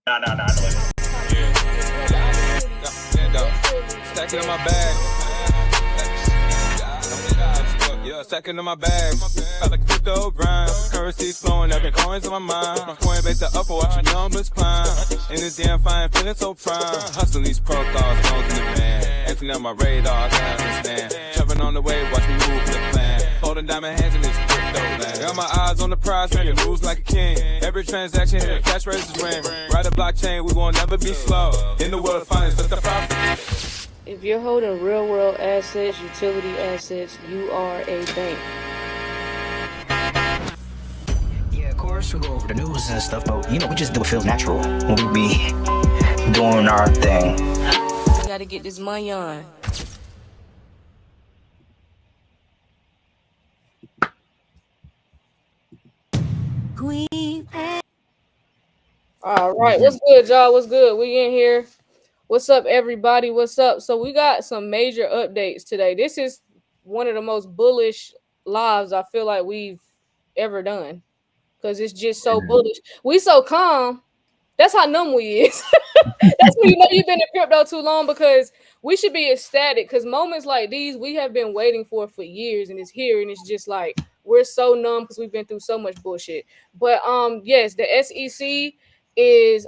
Nah. Stacking in my bag. Yeah, stacking in my bag. I like crypto grind. Currency's flowing, every coins on my mind. My Coinbase the upper, watch the numbers climb. In this damn fine, feeling so prime. Hustling these protocols, known to the man. Emptying out my radar, I can't understand. Jumping on the wave, watch me move the plan. Holding diamond hands in this crypto land. Got my eyes on the prize, making moves like a king. Every transaction hit a cash register ring. Ride a blockchain, we won't never be slow. In the world of finance, that's the profit. If you're holding real world assets, utility assets, you are a bank. Yeah, of course, we go over the news and stuff, but we just do what feels natural when we be doing our thing. You gotta get this money on. All right, what's good, y'all? What's good? We in here. What's up, everybody? What's up? So we got some major updates today. This is one of the most bullish lives I feel like we've ever done because it's just so bullish. We so calm. That's how numb we is. That's when you know you've been in crypto too long, because we should be ecstatic, because moments like these we have been waiting for years, and it's here, and it's just like we're so numb because we've been through so much bullshit. But yes, the SEC is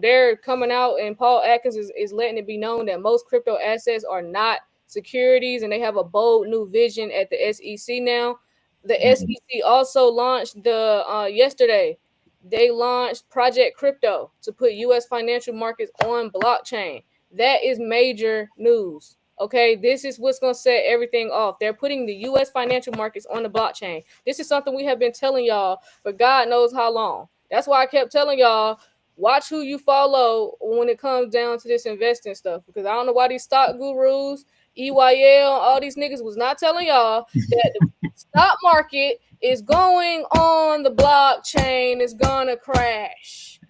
they're coming out, and Paul Atkins is letting it be known that most crypto assets are not securities, and they have a bold new vision at the SEC now. The SEC also launched yesterday. They launched Project Crypto to put U.S. financial markets on blockchain. That is major news. Okay, this is what's going to set everything off. They're putting the U.S. financial markets on the blockchain. This is something we have been telling y'all for God knows how long. That's why I kept telling y'all, watch who you follow when it comes down to this investing stuff, because I don't know why these stock gurus, EYL, all these niggas was not telling y'all that the stock market is going on the blockchain. It's gonna crash.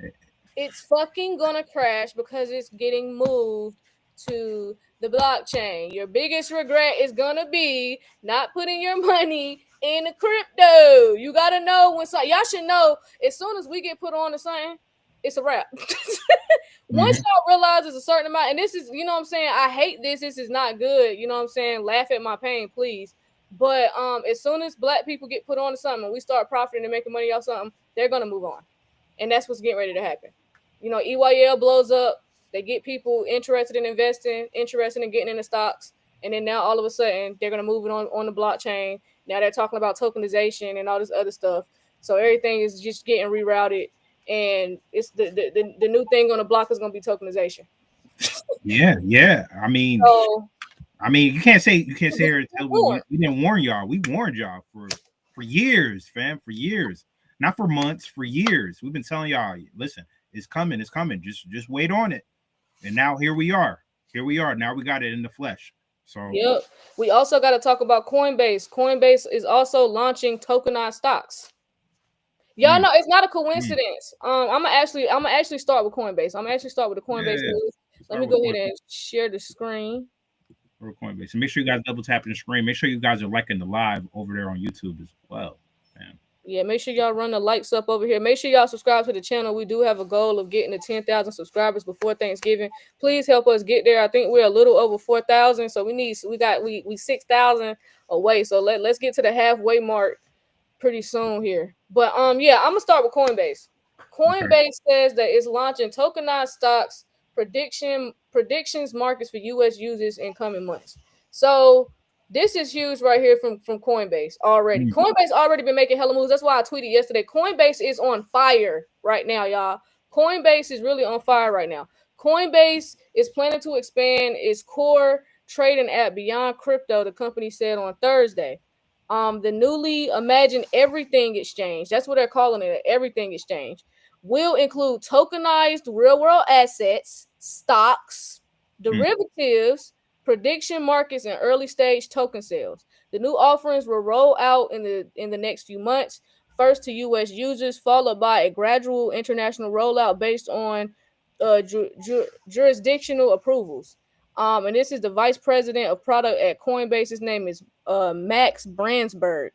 It's fucking gonna crash because it's getting moved to the blockchain. Your biggest regret is gonna be not putting your money in the crypto. You gotta know when y'all should know as soon as we get put on to something, it's a wrap. Once y'all realize it's a certain amount, and this is, you know what I'm saying, I hate this. This is not good. You know what I'm saying? Laugh at my pain, please. But as soon as black people get put on to something and we start profiting and making money off something, they're gonna move on. And that's what's getting ready to happen. You know, EYL blows up, they get people interested in investing, interested in getting into stocks, and then now all of a sudden they're gonna move it on the blockchain. Now they're talking about tokenization and all this other stuff. So everything is just getting rerouted, and it's the new thing on the block is gonna be tokenization. Yeah. I mean, you can't say here until we didn't warn y'all. We warned y'all for years, fam, for years, not for months, for years. We've been telling y'all, listen, it's coming. Just wait on it. And now here we are. Now we got it in the flesh. So yep. We also got to talk about Coinbase. Coinbase is also launching tokenized stocks. Y'all know it's not a coincidence. I'm gonna actually start with Coinbase. I'm gonna actually start with the Coinbase news. Let me go ahead and share the screen. Coinbase. And make sure you guys double tap the screen. Make sure you guys are liking the live over there on YouTube as well. Man. Yeah, make sure y'all run the likes up over here. Make sure y'all subscribe to the channel. We do have a goal of getting to 10,000 subscribers before Thanksgiving. Please help us get there. I think we're a little over 4,000, so we 6,000 away. So let's get to the halfway mark pretty soon here. But yeah, I'm gonna start with Coinbase. Coinbase says that it's launching tokenized stocks predictions markets for U.S. users in coming months. So this is huge right here from Coinbase already. Coinbase already been making hella moves. That's why I tweeted yesterday. Coinbase is on fire right now, y'all. Coinbase is really on fire right now. Coinbase is planning to expand its core trading app beyond crypto, the company said on Thursday. The newly imagined Everything Exchange, that's what they're calling it, Everything Exchange, will include tokenized real-world assets, stocks, derivatives, prediction markets, and early-stage token sales. The new offerings will roll out in the next few months, first to U.S. users, followed by a gradual international rollout based on jurisdictional approvals. And this is the vice president of product at Coinbase. His name is Max Brandsburg.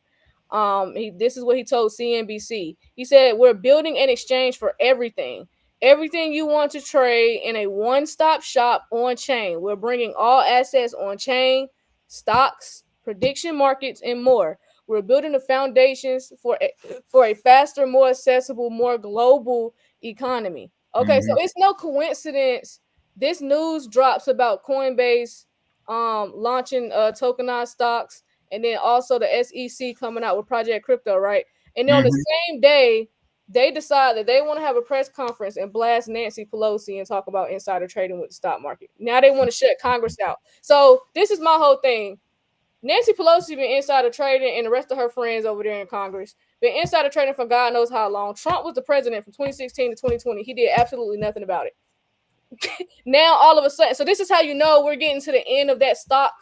This is what he told CNBC. He said, "We're building an exchange for everything. everything you want to trade in a one-stop shop on chain. We're bringing all assets on chain, stocks, prediction markets, and more. We're building the foundations for a faster, more accessible, more global economy. Okay, so it's no coincidence this news drops about Coinbase launching tokenized stocks, and then also the SEC coming out with Project Crypto, right? And then on the same day, they decide that they want to have a press conference and blast Nancy Pelosi and talk about insider trading with the stock market. Now they want to shut Congress out. So this is my whole thing. Nancy Pelosi been insider trading, and the rest of her friends over there in Congress been insider trading for God knows how long. Trump was the president from 2016 to 2020. He did absolutely nothing about it. Now all of a sudden, so this is how you know we're getting to the end of that stock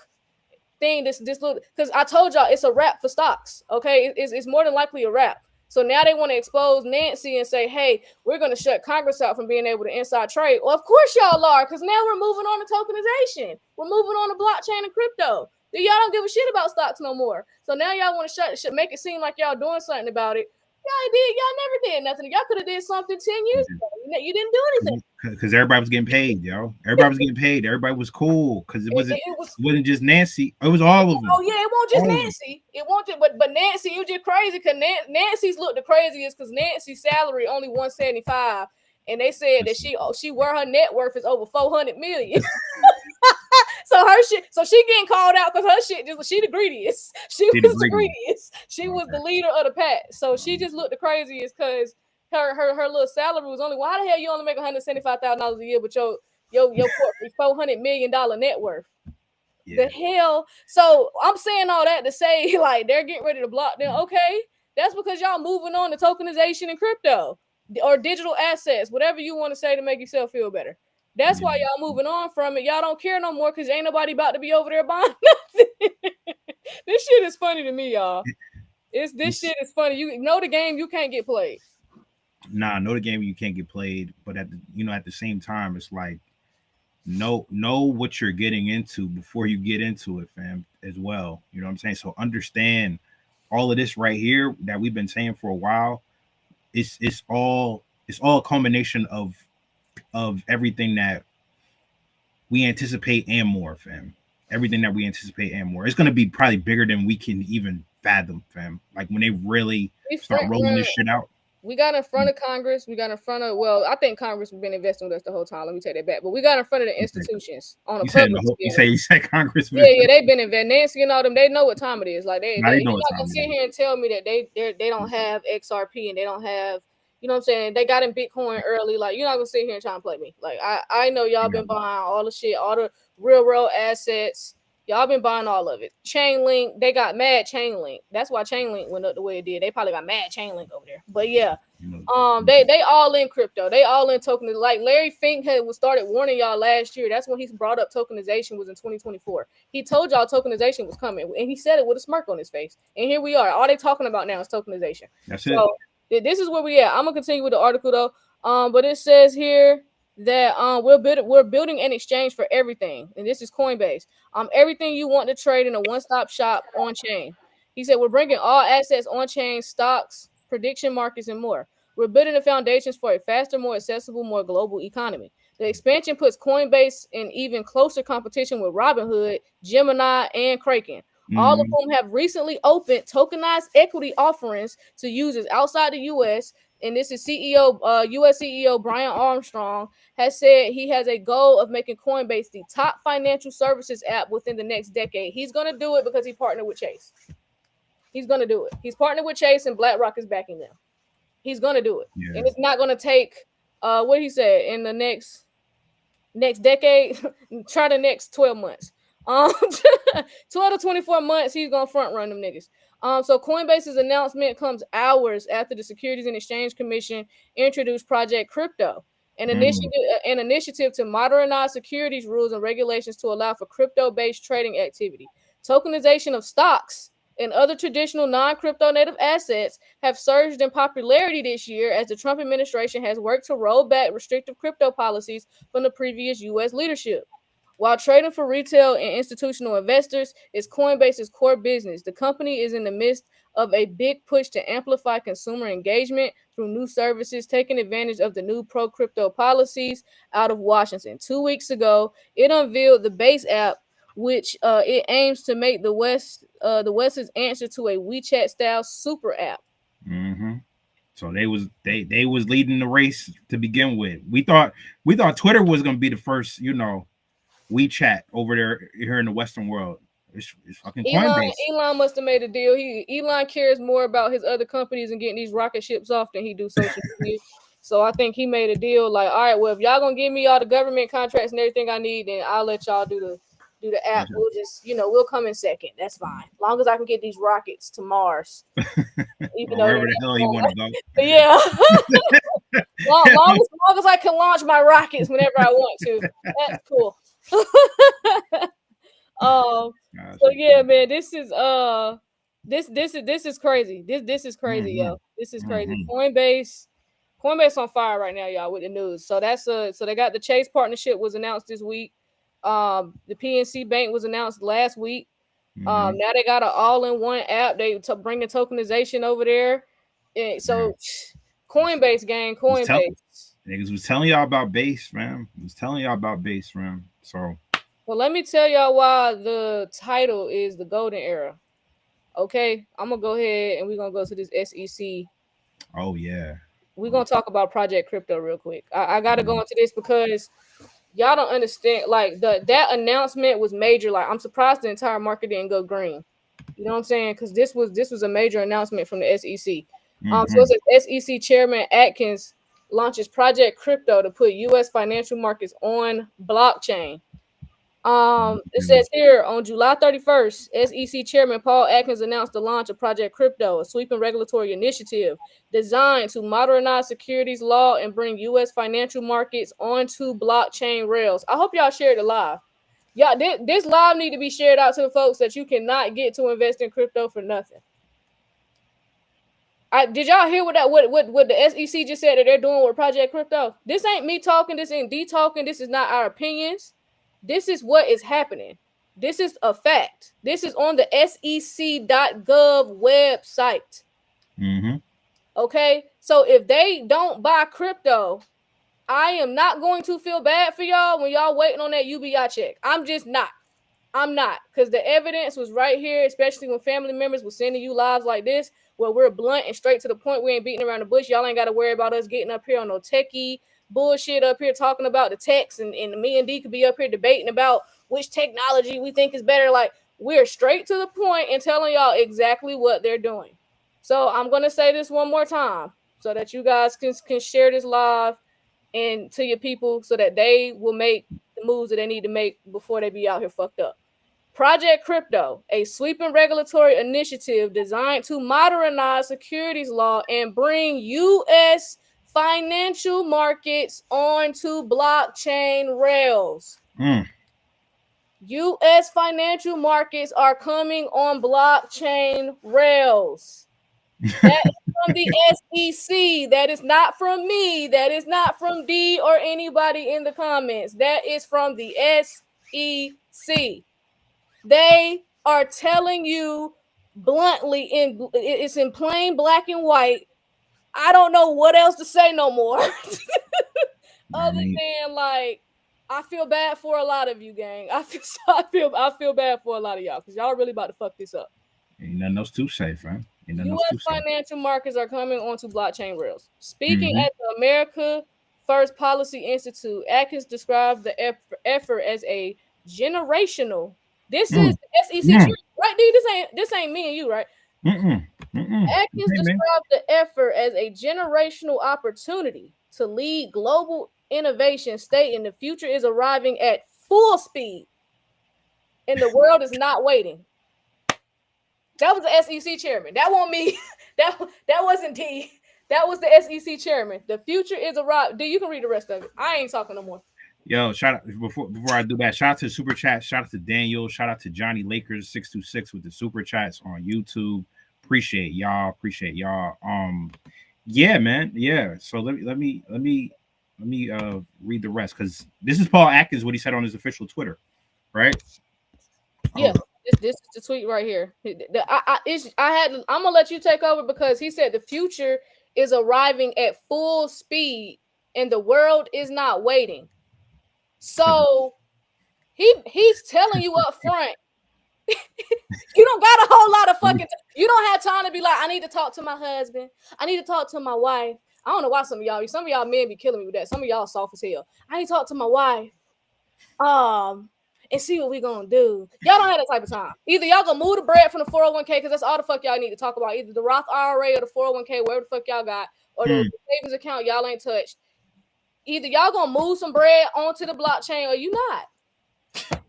thing. This little, because I told y'all it's a wrap for stocks. Okay, it's more than likely a wrap. So now they want to expose Nancy and say, hey, we're going to shut Congress out from being able to inside trade. Well, of course y'all are, because now we're moving on to tokenization. We're moving on to blockchain and crypto. Y'all don't give a shit about stocks no more. So now y'all want to make it seem like y'all doing something about it. Y'all never did nothing. Y'all could have did something 10 years ago. You didn't do anything. Because everybody was getting paid, yo. Everybody was getting paid. Everybody was cool because it wasn't just Nancy. It was all of them. Oh yeah, it won't just Nancy. It won't just, but Nancy, you just crazy because Nancy's looked the craziest because Nancy's salary only $175, and they said that she where her net worth is over $400 million. So she getting called out because her shit she the greediest. She was the greediest. She was the leader of the pack. So she just looked the craziest because her little salary was only. Well, how the hell you only make $175,000 a year, but your $400 million net worth? Yeah. The hell. So I'm saying all that to say, like, they're getting ready to block them. Okay, that's because y'all moving on to tokenization and crypto or digital assets, whatever you want to say to make yourself feel better. That's why y'all moving on from it. Y'all don't care no more because ain't nobody about to be over there buying nothing. This shit is funny to me, y'all. This shit is funny. You know the game, you can't get played. Nah, know the game, you can't get played. But at the same time, it's like know what you're getting into before you get into it, fam, as well. You know what I'm saying? So understand all of this right here that we've been saying for a while. It's all a combination of everything that we anticipate and more, fam. Everything that we anticipate and more. It's going to be probably bigger than we can even fathom, fam. Like when they really start rolling this shit out. We got in front of Congress. We got in front of, well, I think Congress has been investing with us the whole time. Let me take that back. But we got in front of the institutions on a public scale. You say Congress. Yeah, they've been investing. Nancy and all them, they know what time it is. Like they're not gonna sit here and tell me that they don't have XRP and they don't have, you know what I'm saying? They got in Bitcoin early. Like, you're not gonna sit here and try and play me. Like I know y'all been buying all the shit, all the real world assets. Y'all been buying all of it. Chainlink, they got mad Chainlink. That's why Chainlink went up the way it did. They probably got mad Chainlink over there. But yeah, they all in crypto. They all in token. Like Larry Fink was started warning y'all last year. That's when he brought up tokenization was in 2024. He told y'all tokenization was coming, and he said it with a smirk on his face. And here we are. All they talking about now is tokenization. That's it. This is where we at. I'm gonna continue with the article though. But it says here that we're building an exchange for everything, and this is Coinbase. Everything you want to trade in a one-stop shop on chain. He said we're bringing all assets on chain, stocks, prediction markets, and more. We're building the foundations for a faster, more accessible, more global economy. The expansion puts Coinbase in even closer competition with Robinhood, Gemini, and Kraken. All of whom have recently opened tokenized equity offerings to users outside the U.S. And this is U.S. CEO Brian Armstrong has said he has a goal of making Coinbase the top financial services app within the next decade. He's going to do it because he partnered with Chase. He's going to do it. He's partnered with Chase, and BlackRock is backing them. He's going to do it. Yeah. And it's not going to take, what he said, in the next decade, try the next 12 months. 12 to 24 months, he's gonna front run them niggas. So Coinbase's announcement comes hours after the Securities and Exchange Commission introduced Project Crypto, an initiative to modernize securities rules and regulations to allow for crypto-based trading activity. Tokenization of stocks and other traditional non-crypto native assets have surged in popularity this year as the Trump administration has worked to roll back restrictive crypto policies from the previous U.S. leadership. While trading for retail and institutional investors is Coinbase's core business, the company is in the midst of a big push to amplify consumer engagement through new services, taking advantage of the new pro-crypto policies out of Washington. 2 weeks ago, it unveiled the Base app, which it aims to make the West's answer to a WeChat-style super app. Mm-hmm. So they was leading the race to begin with. We thought Twitter was gonna be the first, WeChat over there here in the Western world. It's fucking Coinbase. Elon must have made a deal. Elon cares more about his other companies and getting these rocket ships off than he do social media. So I think he made a deal like, all right, well, if y'all gonna give me all the government contracts and everything I need, then I'll let y'all do the app. We'll just, we'll come in second. That's fine. As long as I can get these rockets to Mars. Even wherever the hell you want to go. Yeah. long as I can launch my rockets whenever I want to. That's cool. So yeah, man, this is crazy. This is crazy, yo. This is crazy. Coinbase on fire right now, y'all, with the news. So so they got the Chase partnership was announced this week. The PNC Bank was announced last week. Now they got an all-in-one app. They bringing tokenization over there. And so Coinbase gang, Coinbase. Niggas was telling y'all about Base, man. So well, let me tell y'all why the title is the golden era. Okay, I'm gonna go ahead and we're gonna go to this SEC. Oh yeah. We're gonna talk about Project Crypto real quick. I gotta go into this because y'all don't understand. Like that announcement was major. Like I'm surprised the entire market didn't go green. You know what I'm saying? Because this was a major announcement from the SEC. So it says SEC Chairman Atkins launches Project Crypto to put U.S. financial markets on blockchain. It says here on July 31st, SEC Chairman Paul Atkins announced the launch of Project Crypto, a sweeping regulatory initiative designed to modernize securities law and bring U.S. financial markets onto blockchain rails. I hope y'all shared it live. Yeah, this live need to be shared out to the folks that you cannot get to invest in crypto for nothing. Did y'all hear what the SEC just said that they're doing with Project Crypto? This ain't me talking. This ain't D talking. This is not our opinions. This is what is happening. This is a fact. This is on the SEC.gov website. Okay, so if they don't buy crypto, I am not going to feel bad for y'all when y'all waiting on that UBI check. I'm just not. I'm not, because the evidence was right here, especially when family members were sending you lives like this, where we're blunt and straight to the point. We ain't beating around the bush. Y'all ain't got to worry about us getting up here on no techie bullshit up here talking about the techs, and me and D could be up here debating about which technology we think is better. Like, we're straight to the point and telling y'all exactly what they're doing. So I'm going to say this one more time so that you guys can share this live and to your people so that they will make the moves that they need to make before they be out here fucked up. Project Crypto, a sweeping regulatory initiative designed to modernize securities law and bring U.S. financial markets onto blockchain rails. U.S. financial markets are coming on blockchain rails. That is from the SEC. That is not from me. That is not from D or anybody in the comments. That is from the SEC. They are telling you bluntly, it's in plain black and white. I don't know what else to say no more. Other than, like, I feel bad for a lot of you, gang. I feel bad for a lot of y'all because y'all really about to fuck this up. Ain't nothing else to say, fam. U.S. financial markets are coming onto blockchain rails. Speaking at the America First Policy Institute, Atkins described the effort as a generational. This is the SEC, right, dude? This ain't me and you, right? Atkins described the effort as a generational opportunity to lead global innovation, stating the future is arriving at full speed, and the world is not waiting. That was the SEC chairman. That wasn't me. That wasn't D. That was the SEC chairman. The future is arriving. D, you can read the rest of it. I ain't talking no more. Yo, shout out before I do that. Shout out to the super chat. Shout out to Daniel. Shout out to Johnny Lakers 626 with the super chats on YouTube. Appreciate y'all. Yeah, man. Yeah. So let me read the rest because this is Paul Atkins, what he said on his official Twitter, right? Yeah. This is the tweet right here. I'm gonna let you take over because he said the future is arriving at full speed and the world is not waiting. So he's telling you up front, you don't got a whole lot of fucking you don't have time to be like, I need to talk to my husband. I need to talk to my wife. I don't know why some of y'all men be killing me with that. Some of y'all soft as hell. I need to talk to my wife. And see what we gonna do. Y'all don't have that type of time. Either y'all gonna move the bread from the 401k, because that's all the fuck y'all need to talk about. Either the Roth IRA or the 401k, wherever the fuck y'all got, or the savings account y'all ain't touched. Either y'all gonna move some bread onto the blockchain or you not. Either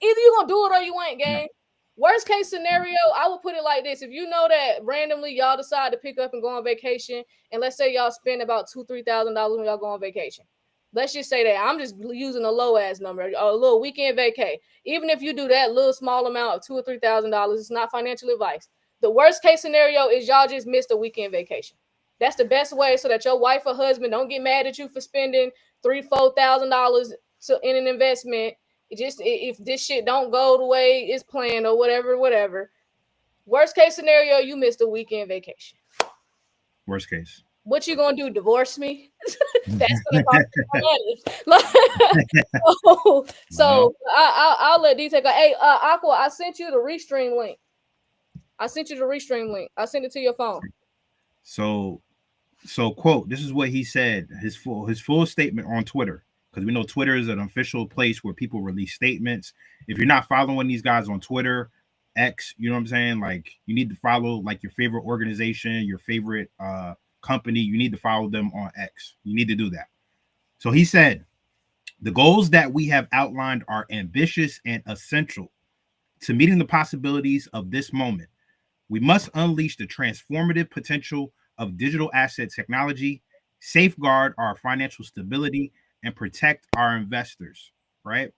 you gonna do it or you ain't, gang. Worst case scenario, I would put it like this. If you know that randomly y'all decide to pick up and go on vacation, and let's say y'all spend about $2,000-$3,000 when y'all go on vacation. Let's just say that. I'm just using a low ass number, a little weekend vacay. Even if you do that little small amount of $2,000 or $3,000, it's not financial advice. The worst case scenario is y'all just missed a weekend vacation. That's the best way so that your wife or husband don't get mad at you for spending $3,000-$4,000 in an investment. If this shit don't go the way it's planned or whatever. Worst case scenario, you missed a weekend vacation. Worst case. What you gonna do? Divorce me? That's gonna cost money. So I'll let D take a. Hey, Aqua, I sent you the Restream link. I sent it to your phone. So quote. This is what he said. His full statement on Twitter, because we know Twitter is an official place where people release statements. If you're not following these guys on Twitter, X, you know what I'm saying? Like, you need to follow like your favorite organization, your favorite company. You need to follow them on X. You need to do that. So he said, the goals that we have outlined are ambitious and essential to meeting the possibilities of this moment. We must unleash the transformative potential of digital asset technology, safeguard our financial stability, and protect our investors, right?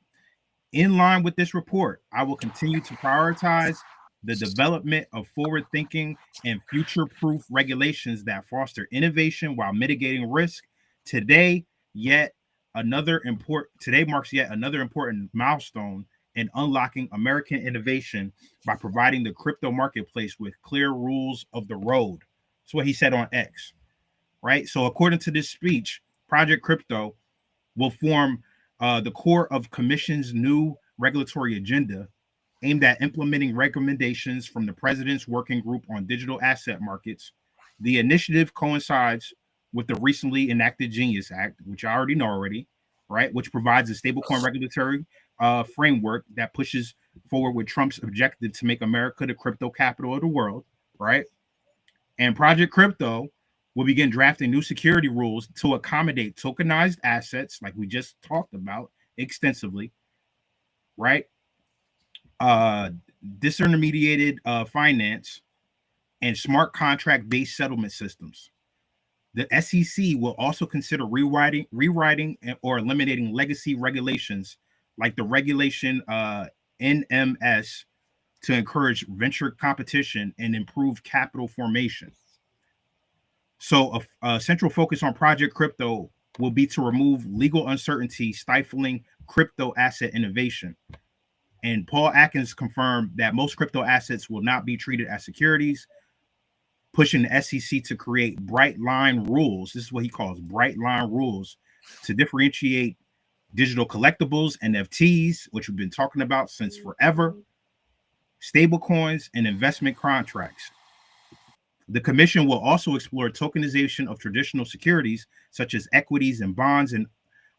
In line with this report, I will continue to prioritize the development of forward-thinking and future-proof regulations that foster innovation while mitigating risk. Today marks yet another important milestone in unlocking American innovation by providing the crypto marketplace with clear rules of the road. That's what he said on X, right? So according to this speech, Project Crypto will form the core of Commission's new regulatory agenda aimed at implementing recommendations from the President's Working Group on Digital Asset Markets. The initiative coincides with the recently enacted Genius Act, which I already know right? Which provides a stablecoin regulatory framework that pushes forward with Trump's objective to make America the crypto capital of the world, right? And Project Crypto will begin drafting new security rules to accommodate tokenized assets, like we just talked about extensively, right? Disintermediated finance and smart contract-based settlement systems. The SEC will also consider rewriting or eliminating legacy regulations like the regulation NMS to encourage venture competition and improve capital formation. So a central focus on Project Crypto will be to remove legal uncertainty stifling crypto asset innovation. And Paul Atkins confirmed that most crypto assets will not be treated as securities, pushing the SEC to create bright line rules. This is what he calls bright line rules to differentiate digital collectibles, NFTs, which we've been talking about since forever, stablecoins, and investment contracts. The commission will also explore tokenization of traditional securities, such as equities and bonds, and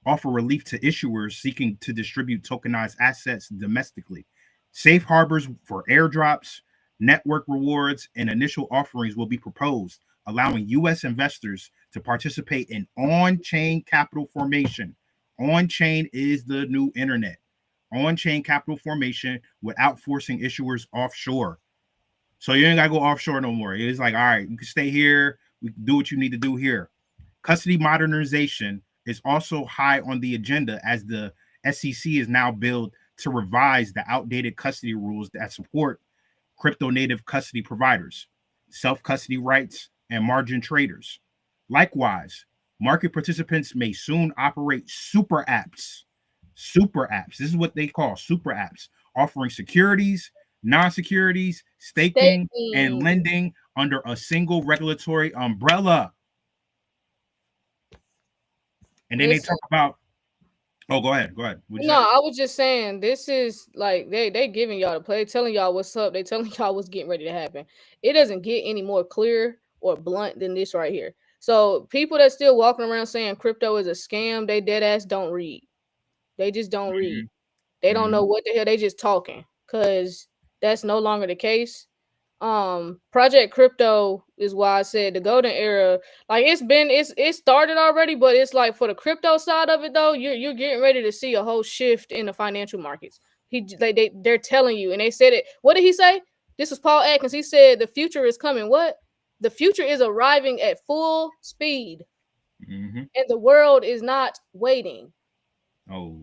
offer relief to issuers seeking to distribute tokenized assets domestically. Safe harbors for airdrops, network rewards, and initial offerings will be proposed, allowing U.S. investors to participate in on-chain capital formation. On-chain is the new internet. On-chain capital formation without forcing issuers offshore. So you ain't got to go offshore no more. It's like, all right, you can stay here. We can do what you need to do here. Custody modernization is also high on the agenda as the SEC is now billed to revise the outdated custody rules that support crypto native custody providers, self-custody rights, and margin traders. Likewise, market participants may soon operate super apps. Super apps. This is what they call super apps, offering securities, non-securities, staking, and lending under a single regulatory umbrella. And then they talk about. Oh, go ahead. No, I was just saying this is like they giving y'all the play, telling y'all what's up. They telling y'all what's getting ready to happen. It doesn't get any more clear or blunt than this right here. So people that still walking around saying crypto is a scam, they dead ass don't read. They just don't read. They don't know what the hell they just talking, because that's no longer the case. Project Crypto is why I said the golden era, like it started already, but it's like for the crypto side of it though, you're getting ready to see a whole shift in the financial markets. They're telling you, and they said it. What did he say? This was Paul Atkins. He said the future is coming. What? The future is arriving at full speed, and the world is not waiting. Oh.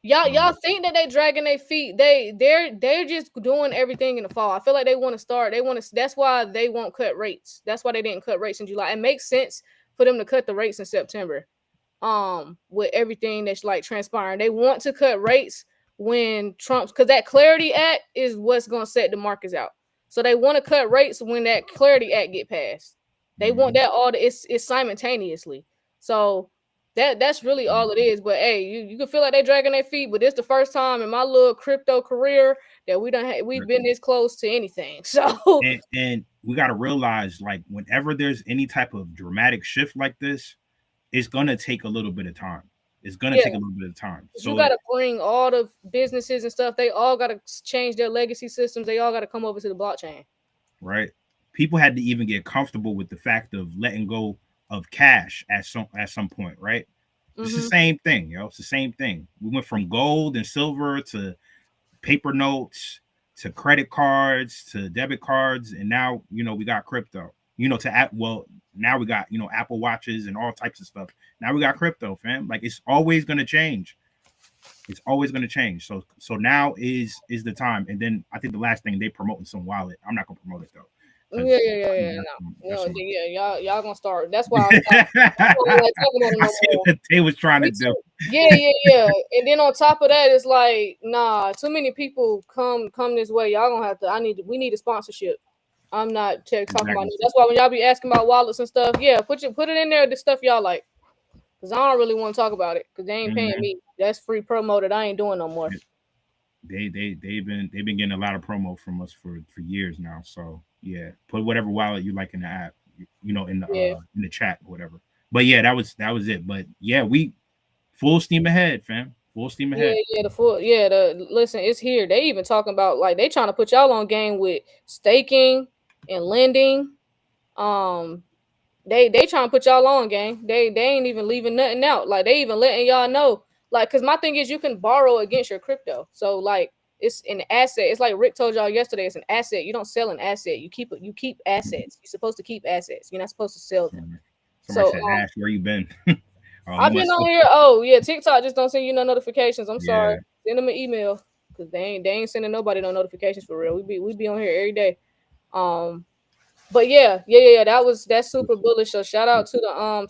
Y'all think that they dragging their feet. They're just doing everything in the fall. I feel like they want to start. That's why they won't cut rates. That's why they didn't cut rates in July. It makes sense for them to cut the rates in September. With everything that's like transpiring. They want to cut rates when because that Clarity Act is what's gonna set the markets out. So they want to cut rates when that Clarity Act get passed. They want that it's simultaneously. So that's really all it is. But hey, you can feel like they dragging their feet, but it's the first time in my little crypto career that we've been this close to anything. So and we got to realize, like, whenever there's any type of dramatic shift like this, it's gonna take a little bit of time. It's gonna take a little bit of time. So you got to bring all the businesses and stuff. They all got to change their legacy systems. They all got to come over to the blockchain. Right. People had to even get comfortable with the fact of letting go of cash at some point, right? It's the same thing, yo. It's the same thing. We went from gold and silver to paper notes to credit cards to debit cards, and now we got crypto. Now we got Apple Watches and all types of stuff. Now we got crypto, fam. Like, it's always gonna change. It's always gonna change. So now is the time. And then I think the last thing, they promoting some wallet. I'm not gonna promote it though. Yeah. Y'all gonna start. That's why I'm like talking about it no more. They was trying to do. Yeah. And then on top of that, it's like, nah, too many people come this way. Y'all gonna have to. We need a sponsorship. I'm not talking about it. That's why when y'all be asking about wallets and stuff, put it in there. The stuff y'all like, because I don't really want to talk about it because they ain't paying me. That's free promo that I ain't doing no more. They've been getting a lot of promo from us for years now. So yeah, put whatever wallet you like in the app, in the chat or whatever. But yeah, that was it. But yeah, we full steam ahead, fam. Full steam ahead. Listen, it's here. They even talking about, like, they trying to put y'all on game with staking and lending. They trying to put y'all on, gang. They ain't even leaving nothing out. Like, they even letting y'all know. Like, because my thing is, you can borrow against your crypto. So, like, it's an asset. It's like Rick told y'all yesterday. It's an asset. You don't sell an asset. You keep assets. You're supposed to keep assets. You're not supposed to sell them. Somebody said, Ash, where you been? I've been on here. Oh yeah, TikTok just don't send you no notifications. I'm sorry. Send them an email, because they ain't sending nobody no notifications for real. We be on here every day. But that's super bullish. So shout out to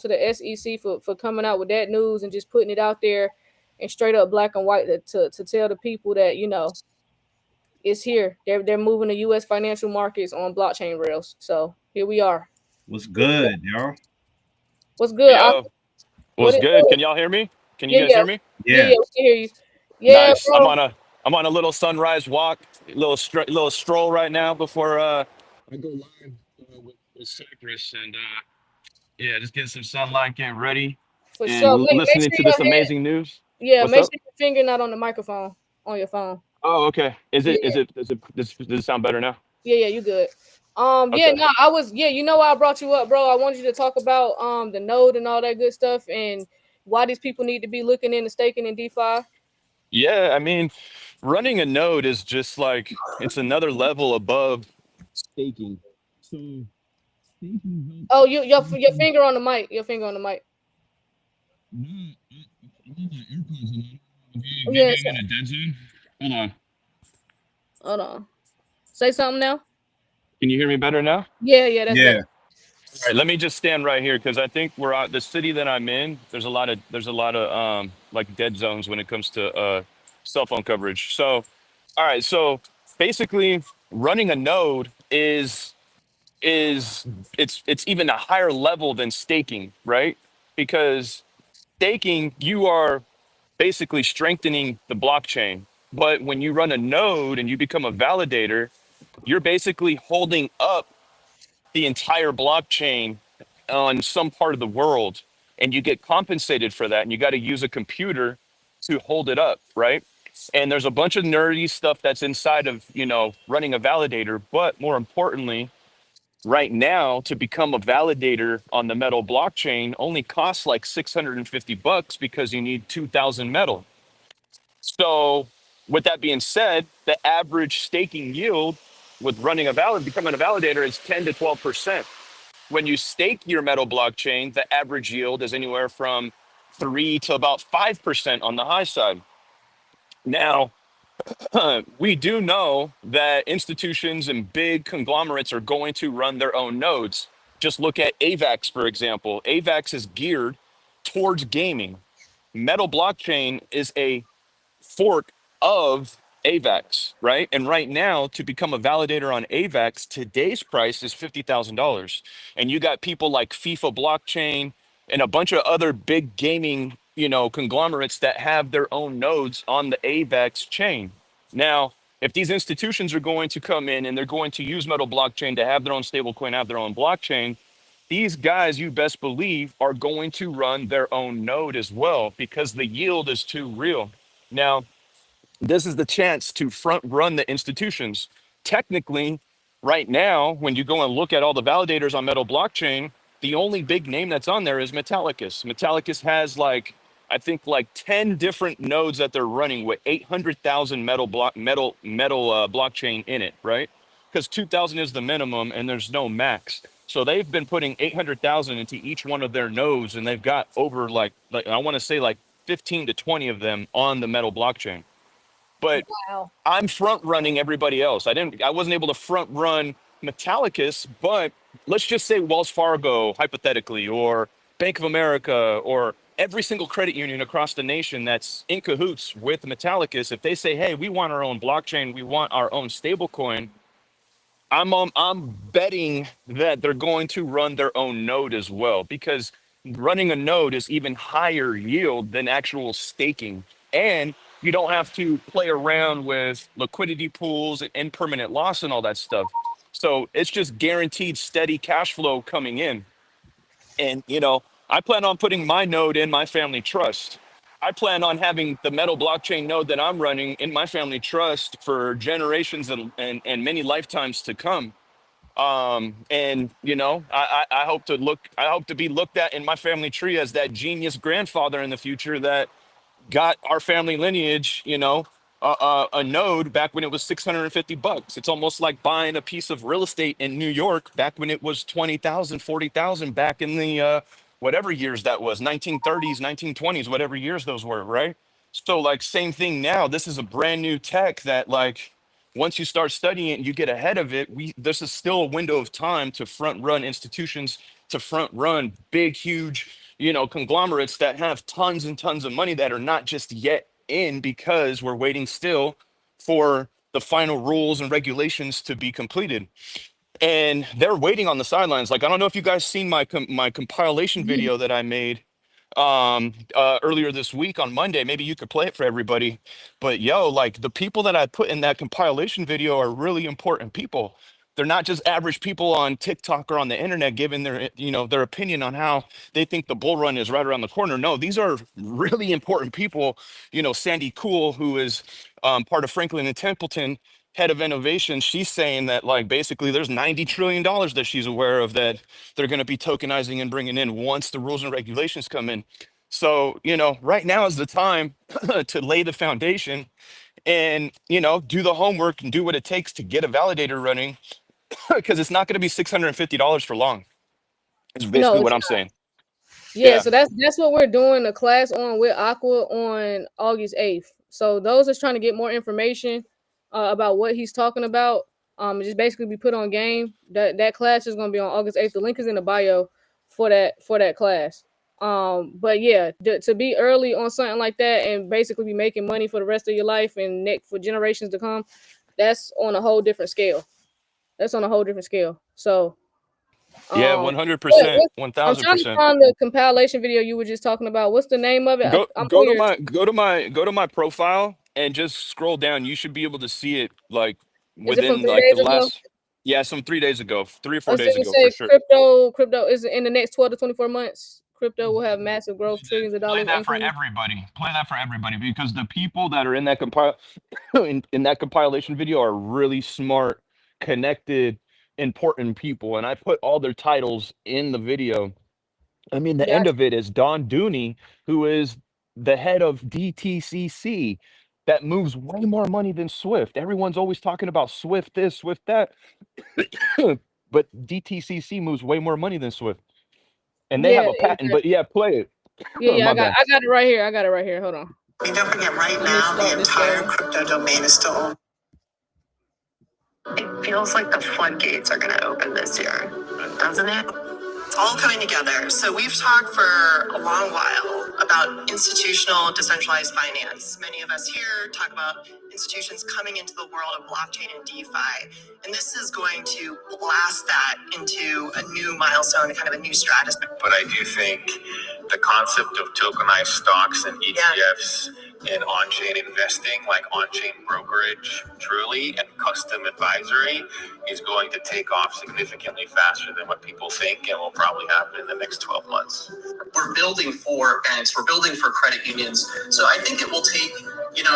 the SEC for coming out with that news and just putting it out there and straight up black and white to tell the people that it's here. They're moving the U.S. financial markets on blockchain rails. So here we are. What's good, y'all? What's good? Yo, what's good? Can y'all hear me? Can you guys hear me? Yeah, we can hear you. Yeah, nice. bro. I'm on a little sunrise walk, little stroll right now before I go live with Cypress, and just getting some sunlight, getting ready, for and sure. listening to this amazing news. Yeah, What's make up? sure your finger not on the microphone on your phone. Oh, okay. Does it sound better now? Yeah, you good. Okay. Why I brought you up, bro. I wanted you to talk about the node and all that good stuff, and why these people need to be looking into staking and DeFi. Yeah, I mean, running a node is just like, it's another level above staking. So staking. Oh, your finger on the mic. Your finger on the mic. Hold on. Say something now. Can you hear me better now? Yeah, that's better. All right, let me just stand right here, because I think we're out the city that I'm in. There's a lot of like dead zones when it comes to cell phone coverage. So, all right, so basically, running a node is it's even a higher level than staking, right? Because staking, you are basically strengthening the blockchain. But when you run a node and you become a validator, you're basically holding up the entire blockchain on some part of the world, and you get compensated for that, and you got to use a computer to hold it up, right? And there's a bunch of nerdy stuff that's inside of, you know, running a validator. But more importantly, right now, to become a validator on the metal blockchain only costs like $650 because you need 2,000 metal. So with that being said, the average staking yield with running a becoming a validator is 10 to 12%. When you stake your metal blockchain, the average yield is anywhere from 3 to about 5% on the high side. Now, we do know that institutions and big conglomerates are going to run their own nodes. Just look at AVAX, for example. AVAX is geared towards gaming. Metal blockchain is a fork of AVAX, right? And right now, to become a validator on AVAX, today's price is $50,000. And you got people like FIFA Blockchain and a bunch of other big gaming, you know, conglomerates that have their own nodes on the AVAX chain. Now, if these institutions are going to come in and they're going to use Metal Blockchain to have their own stablecoin, have their own blockchain, these guys, you best believe, are going to run their own node as well because the yield is too real. Now, this is the chance to front run the institutions. Technically, right now, when you go and look at all the validators on Metal Blockchain, the only big name that's on there is Metallicus. Metallicus has like, I think like 10 different nodes that they're running with 800,000 blockchain in it, right? Because 2,000 is the minimum and there's no max. So they've been putting 800,000 into each one of their nodes, and they've got over like I want to say like 15 to 20 of them on the Metal blockchain. But Wow. I'm front running everybody else. I wasn't able to front run Metallicus, but let's just say Wells Fargo, hypothetically, or Bank of America, or every single credit union across the nation that's in cahoots with Metallicus. If they say, hey, we want our own blockchain, we want our own stablecoin, I'm betting that they're going to run their own node as well, because running a node is even higher yield than actual staking. And you don't have to play around with liquidity pools and impermanent loss and all that stuff. So it's just guaranteed steady cash flow coming in. And, you know, I plan on putting my node in my family trust. I plan on having the Metal blockchain node that I'm running in my family trust for generations and many lifetimes to come. And you know, I hope to be looked at in my family tree as that genius grandfather in the future that got our family lineage, you know, a node back when it was $650. It's almost like buying a piece of real estate in New York back when it was 20,000, 40,000 back in the whatever years that was, 1930s, 1920s, whatever years those were, right? So like same thing now. This is a brand new tech that like once you start studying it and you get ahead of it, this is still a window of time to front run institutions, to front run big, huge, you know, conglomerates that have tons and tons of money that are not just yet in because we're waiting still for the final rules and regulations to be completed. And they're waiting on the sidelines. Like, I don't know if you guys seen my compilation video that I made earlier this week on Monday. Maybe you could play it for everybody. But yo, like the people that I put in that compilation video are really important people. They're not just average people on TikTok or on the internet giving their, you know, their opinion on how they think the bull run is right around the corner. No, these are really important people. You know, Sandy Cool, who is part of Franklin and Templeton, head of innovation, she's saying that like basically there's $90 trillion that she's aware of that they're going to be tokenizing and bringing in once the rules and regulations come in. So, you know, right now is the time to lay the foundation and, you know, do the homework and do what it takes to get a validator running because it's not going to be $650 for long. It's basically No, what I'm saying. yeah, so that's what we're doing a class on with Aqua on August 8th. So those that's trying to get more information about what he's talking about, just basically be put on game. That class is gonna be on August 8th. The link is in the bio for that class. But yeah, to be early on something like that and basically be making money for the rest of your life and for generations to come, that's on a whole different scale. So Yeah, 100%, I'm trying to 1000%. find the compilation video you were just talking about. What's the name of it? Go I'm go to weird. my profile and just scroll down. You should be able to see it like Is it from within 3 like the days ago? last, yeah, some 3 days ago, 3 or 4 Does days it ago for say sure. crypto is in the next 12 to 24 months? Crypto will have massive growth, trillions of Play dollars that for incoming. everybody. Play that for everybody because the people that are in that in that compilation video are really smart, connected, important people. And I put all their titles in the video. I mean, the end Gotcha. of it is Don Dooney, who is the head of DTCC, that moves way more money than Swift. Everyone's always talking about Swift this, Swift that, but DTCC moves way more money than Swift, and they Yeah, have a patent. But exactly. yeah, play it. Yeah, My bad. I got it right here. I got it right here. Hold on. I mean, don't forget, right Let me now, start the this entire over. crypto domain is still owned. It feels like the floodgates are going to open this year, doesn't it? It's all coming together. So we've talked for a long while about institutional decentralized finance. Many of us here talk about institutions coming into the world of blockchain and DeFi. And this is going to blast that into a new milestone, kind of a new stratosphere. But I do think the concept of tokenized stocks and ETFs and on-chain investing, like on-chain brokerage, truly, and custom advisory is going to take off significantly faster than what people think and will probably happen in the next 12 months. We're building for banks, we're building for credit unions. So I think it will take,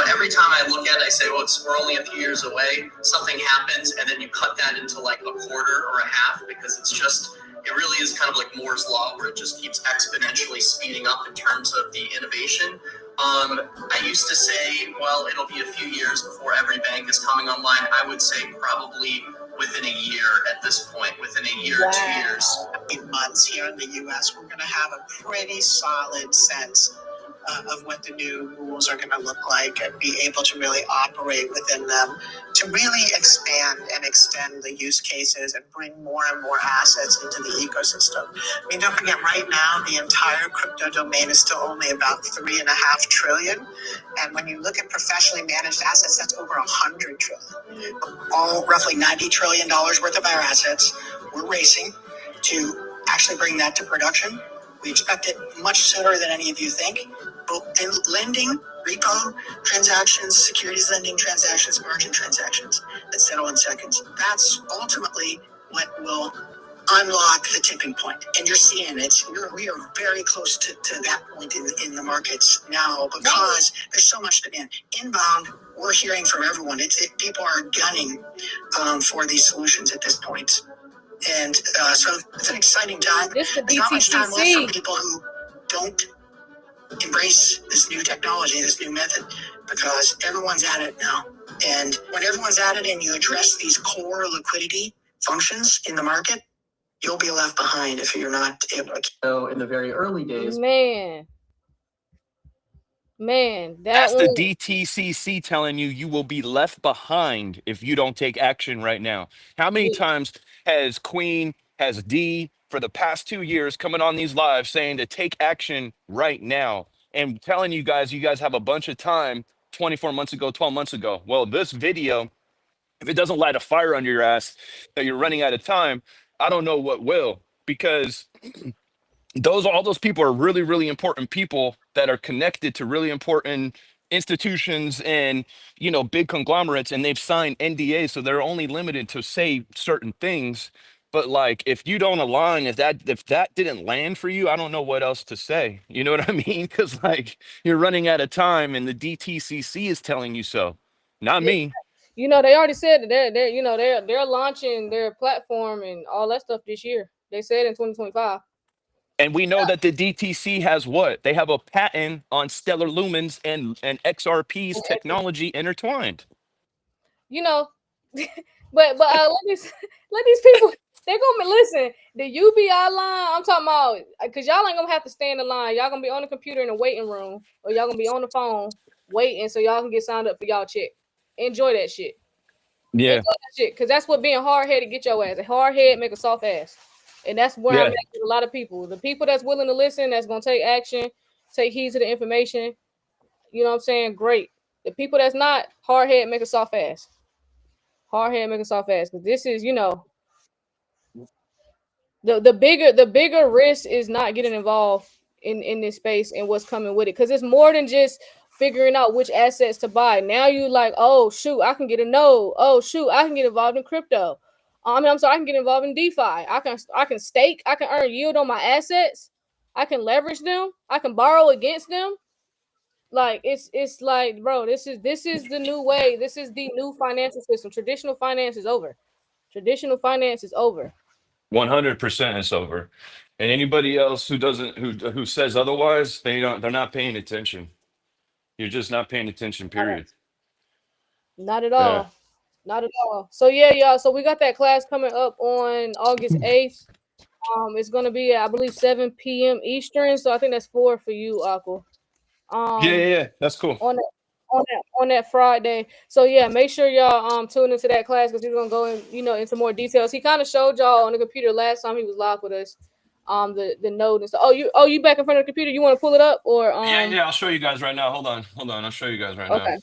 every time I look at it, I say, well, we're only a few years away, something happens, and then you cut that into like a quarter or a half because it really is kind of like Moore's Law where it just keeps exponentially speeding up in terms of the innovation. I used to say, well, it'll be a few years before every bank is coming online. I would say probably within a year at this point, within a year, 2 years. In months here in the US, we're going to have a pretty solid sense of what the new rules are going to look like and be able to really operate within them to really expand and extend the use cases and bring more and more assets into the ecosystem. I mean, don't forget, right now, the entire crypto domain is still only about 3.5 trillion. And when you look at professionally managed assets, that's over 100 trillion. All roughly $90 trillion worth of our assets, we're racing to actually bring that to production. We expect it much sooner than any of you think. Both in lending, repo transactions, securities lending transactions, margin transactions that settle in seconds. That's ultimately what will unlock the tipping point. And you're seeing it. We are very close to that point in the markets now because there's so much demand. Inbound, we're hearing from everyone. People are gunning for these solutions at this point. And so it's an exciting time. It's the There's not much time left for DTCC. people who don't embrace this new technology, this new method, because everyone's at it now. And when everyone's at it and you address these core liquidity functions in the market, you'll be left behind if you're not able to. So in the very early days, Man, That's the DTCC telling you you will be left behind if you don't take action right now. How many times has Queen, has D for the past 2 years coming on these lives saying to take action right now and telling you guys have a bunch of time 24 months ago, 12 months ago. Well, this video, if it doesn't light a fire under your ass that you're running out of time, I don't know what will, because all those people are really, really important people that are connected to really important institutions and big conglomerates, and they've signed NDAs, so they're only limited to say certain things. But like, if you don't align, if that didn't land for you, I don't know what else to say. You know what I mean? Because like, you're running out of time, and the DTCC is telling you so, not me. They already said that they're launching their platform and all that stuff this year. They said in 2025. And we know that the DTC has what? They have a patent on stellar lumens and XRP's technology intertwined. But let these people, they're gonna listen. The UBI line, I'm talking about, because y'all ain't gonna have to stay in the line. Y'all gonna be on the computer in the waiting room, or y'all gonna be on the phone waiting so y'all can get signed up for y'all check. Enjoy that shit. Yeah. Enjoy that shit, because that's what being hard-headed get your ass. A hard head make a soft ass. And that's where I'm at with a lot of people. The people that's willing to listen, that's gonna take action, take heed to the information. You know what I'm saying? Great. The people that's not, hard head make a soft ass. Hard head make a soft ass. Because this is, The bigger risk is not getting involved in this space and what's coming with it, because it's more than just figuring out which assets to buy. Now you like, oh shoot, I can get a node. Oh shoot, I can get involved in crypto. I'm sorry, I can get involved in DeFi. I can stake. I can earn yield on my assets. I can leverage them. I can borrow against them. Like it's like, bro, this is the new way. This is the new financial system. Traditional finance is over. Traditional finance is over. 100% it's over. And anybody else who says otherwise, they're not paying attention. You're just not paying attention, period. Not at all. Yeah. Not at all. So yeah, y'all. So we got that class coming up on August 8th. It's gonna be at, I believe, 7 p.m. Eastern. So I think that's 4 for you, Aqua. Yeah. That's cool. On that Friday. So yeah, make sure y'all tune into that class, because he's gonna go into more details. He kind of showed y'all on the computer last time he was live with us. The node and stuff. Oh, you back in front of the computer? You want to pull it up or Yeah, I'll show you guys right now. Hold on. I'll show you guys right now. Okay.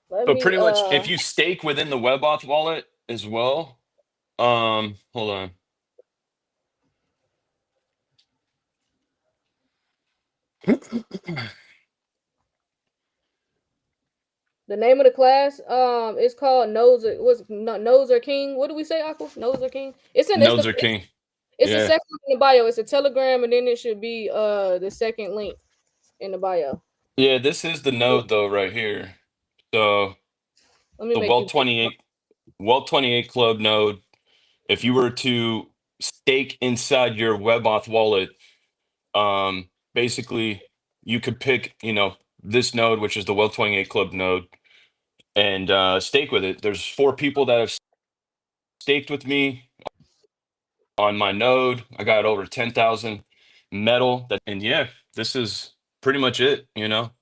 So pretty much, if you stake within the WebAuth wallet as well, hold on. The name of the class is called Nodes Are King. What do we say, Aqua? Nodes Are King. Nodes Are King. It's the second in the bio. It's a Telegram, and then it should be the second link in the bio. Yeah, this is the node though right here. So the Wealth 28 Club node. If you were to stake inside your WebAuth wallet, basically you could pick, this node, which is the Wealth 28 Club node, and stake with it. There's 4 people that have staked with me on my node. I got over 10,000 metal. And yeah, this is pretty much it.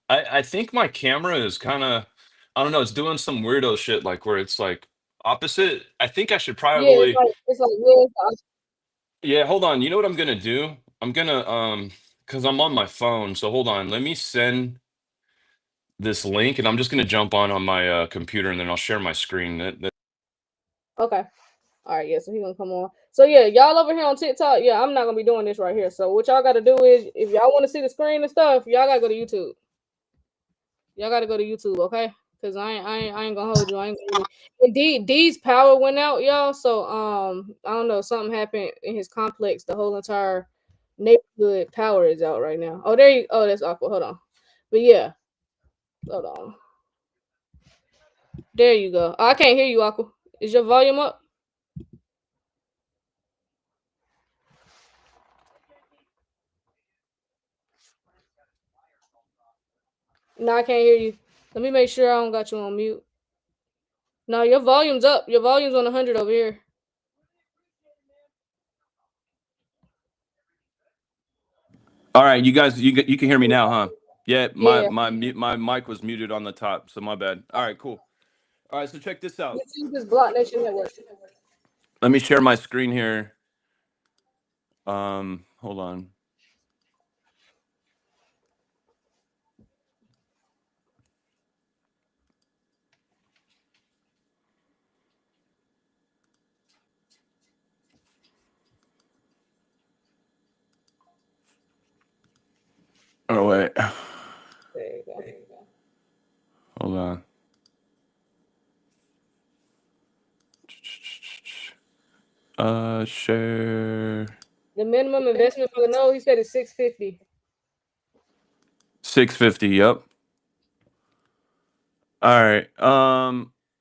I think my camera is kind of, I don't know, it's doing some weirdo shit, like where it's like opposite. I think I should probably. Yeah, hold on. You know what I'm gonna do? I'm gonna because I'm on my phone. So hold on. Let me send this link, and I'm just gonna jump on my computer, and then I'll share my screen. Okay. All right. Yeah. So he's gonna come on. So yeah, y'all over here on TikTok. Yeah, I'm not gonna be doing this right here. So what y'all got to do is, if y'all want to see the screen and stuff, y'all gotta go to YouTube. Y'all gotta go to YouTube, okay? Because I ain't gonna hold you. I ain't gonna really... D's power went out, y'all. So I don't know, something happened in his complex. The whole entire neighborhood power is out right now. Oh, that's Aqua. Hold on. But yeah, hold on. There you go. Oh, I can't hear you, Aqua. Is your volume up? No, I can't hear you. Let me make sure I don't got you on mute. No, your volume's up. Your volume's on 100 over here. All right, you guys, you can hear me now, huh? Yeah, my mic was muted on the top, so my bad. All right, cool. All right, so check this out. Let me share my screen here. Hold on. Oh wait. There you go. Hold on. Share. The minimum investment for the node, he said, is $650. 650. Yep. All right.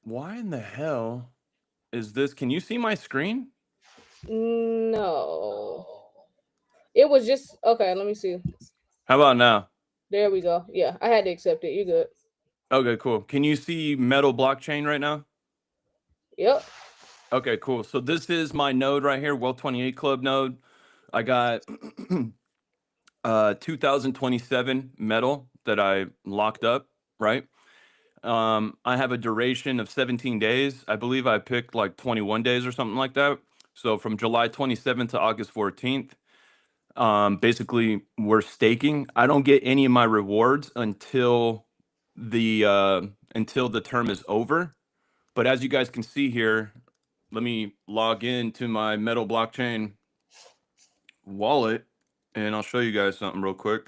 Why in the hell is this? Can you see my screen? No. It was just okay. Let me see. How about now? There we go. Yeah, I had to accept it. You're good. Okay, cool. Can you see Metal blockchain right now? Yep. Okay, cool. So this is my node right here, Wealth 28 Club node. I got 2027 metal that I locked up, right? I have a duration of 17 days. I believe I picked like 21 days or something like that. So from July 27th to August 14th, basically we're staking. I don't get any of my rewards until the term is over. But as you guys can see here, let me log into my Metal blockchain wallet, and I'll show you guys something real quick.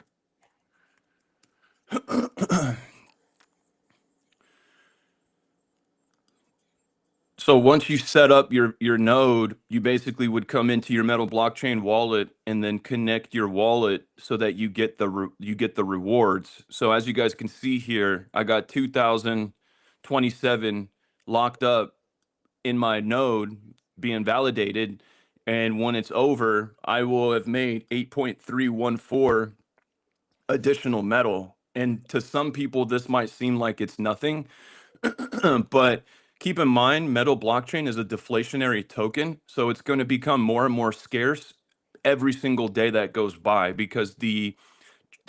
So once you set up your node, you basically would come into your Metal blockchain wallet and then connect your wallet so that you get the rewards. So as you guys can see here, I got 2027 locked up in my node being validated, and when it's over, I will have made 8.314 additional metal. And to some people, this might seem like it's nothing, but keep in mind, Metal blockchain is a deflationary token, so it's going to become more and more scarce every single day that goes by, because the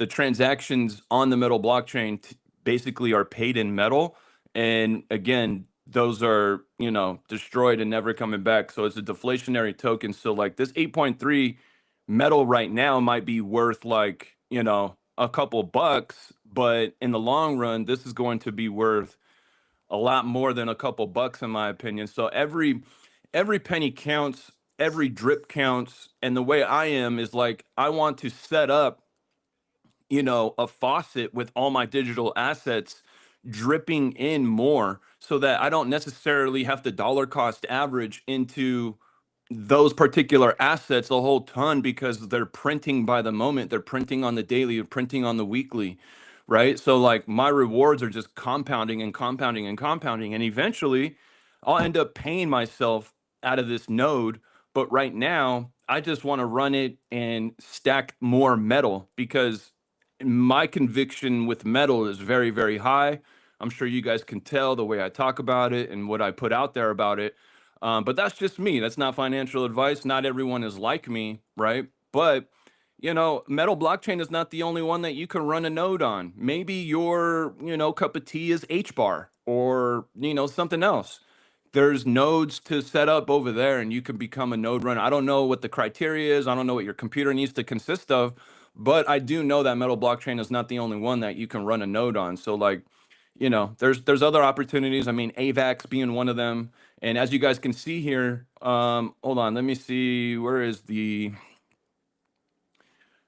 transactions on the Metal blockchain basically are paid in metal, and again, those are, you know, destroyed and never coming back. So it's a deflationary token. So like this 8.3 metal right now might be worth like, you know, a couple bucks, but in the long run, this is going to be worth a lot more than a couple bucks, in my opinion. So every penny counts, every drip counts. And the way I am is like, I want to set up, you know, a faucet with all my digital assets dripping in more, so that I don't necessarily have to dollar cost average into those particular assets a whole ton, because they're printing by the moment, they're printing on the daily, they're printing on the weekly, right? So like my rewards are just compounding and compounding and compounding, and eventually I'll end up paying myself out of this node. But right now I just want to run it and stack more metal, because my conviction with metal is very, very high. I'm sure you guys can tell the way I talk about it and what I put out there about it. But that's just me. That's not financial advice. Not everyone is like me, right? But, you know, Metal blockchain is not the only one that you can run a node on. Maybe your, you know, cup of tea is HBAR or, you know, something else. There's nodes to set up over there, and you can become a node runner. I don't know what the criteria is. I don't know what your computer needs to consist of, but I do know that Metal blockchain is not the only one that you can run a node on. So like, you know, there's other opportunities. I mean, AVAX being one of them. And as you guys can see here, hold on, let me see, where is the,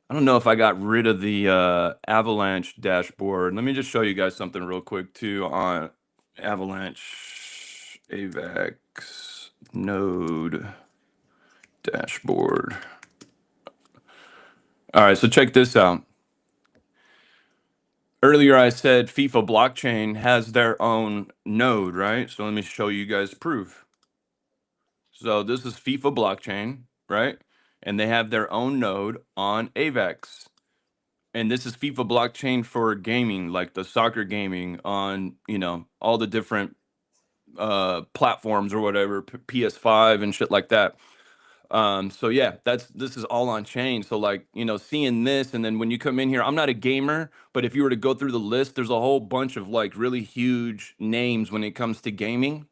I don't know if I got rid of the Avalanche dashboard. Let me just show you guys something real quick too on Avalanche AVAX node dashboard. All right, so check this out. Earlier I said FIFA blockchain has their own node, right? So let me show you guys proof. So this is FIFA blockchain, right? And they have their own node on AVAX. And this is FIFA blockchain for gaming, like the soccer gaming on, you know, all the different platforms or whatever, PS5 and shit like that. So yeah, this is all on chain. So like, you know, seeing this, and then when you come in here, I'm not a gamer, but if you were to go through the list, there's a whole bunch of like really huge names when it comes to gaming.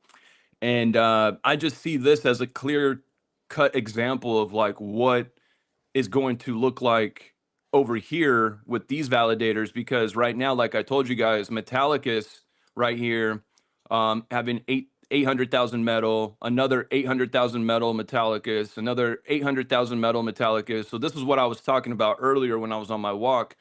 And I just see this as a clear cut example of like what is going to look like over here with these validators, because right now, like I told you guys, Metallicus right here, having 800,000 metal, another 800,000 metal Metallicus, another 800,000 metal Metallicus. So this is what I was talking about earlier when I was on my walk,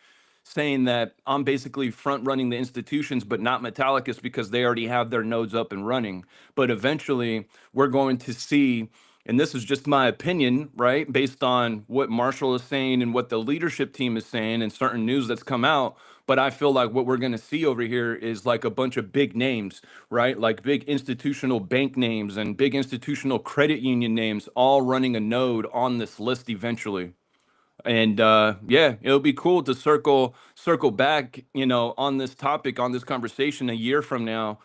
saying that I'm basically front running the institutions, but not Metallicus, because they already have their nodes up and running. But eventually we're going to see, and this is just my opinion, right, based on what Marshall is saying and what the leadership team is saying and certain news that's come out. But I feel like what we're going to see over here is like a bunch of big names, right? Like big institutional bank names and big institutional credit union names all running a node on this list eventually. And yeah, it'll be cool to circle back, you know, on this topic, on this conversation a year from now.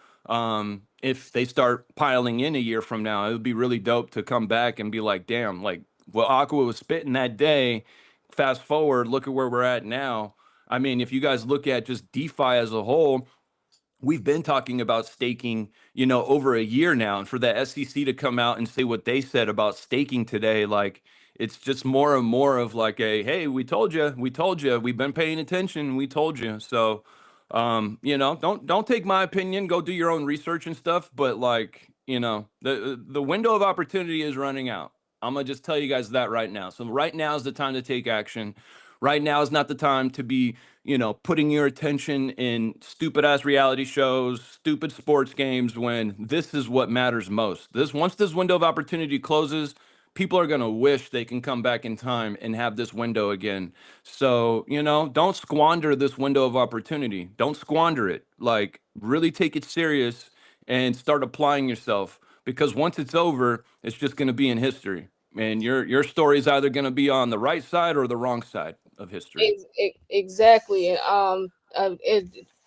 If they start piling in a year from now, it would be really dope to come back and be like, damn, like what Aqua was spitting that day, fast forward, look at where we're at now. I mean, if you guys look at just DeFi as a whole, we've been talking about staking, you know, over a year now. And for the SEC to come out and say what they said about staking today, like, it's just more and more of like a, hey, we told you, we've been paying attention, we told you. So, you know, don't take my opinion, go do your own research and stuff. But like, you know, the window of opportunity is running out. I'm gonna just tell you guys that right now. So right now is the time to take action. Right now is not the time to be, you know, putting your attention in stupid ass reality shows, stupid sports games, when this is what matters most. Once this window of opportunity closes, people are going to wish they can come back in time and have this window again. So, you know, don't squander this window of opportunity. Don't squander it. Like, really take it serious and start applying yourself, because once it's over, it's just going to be in history. And your story is either going to be on the right side or the wrong side of history. Exactly. And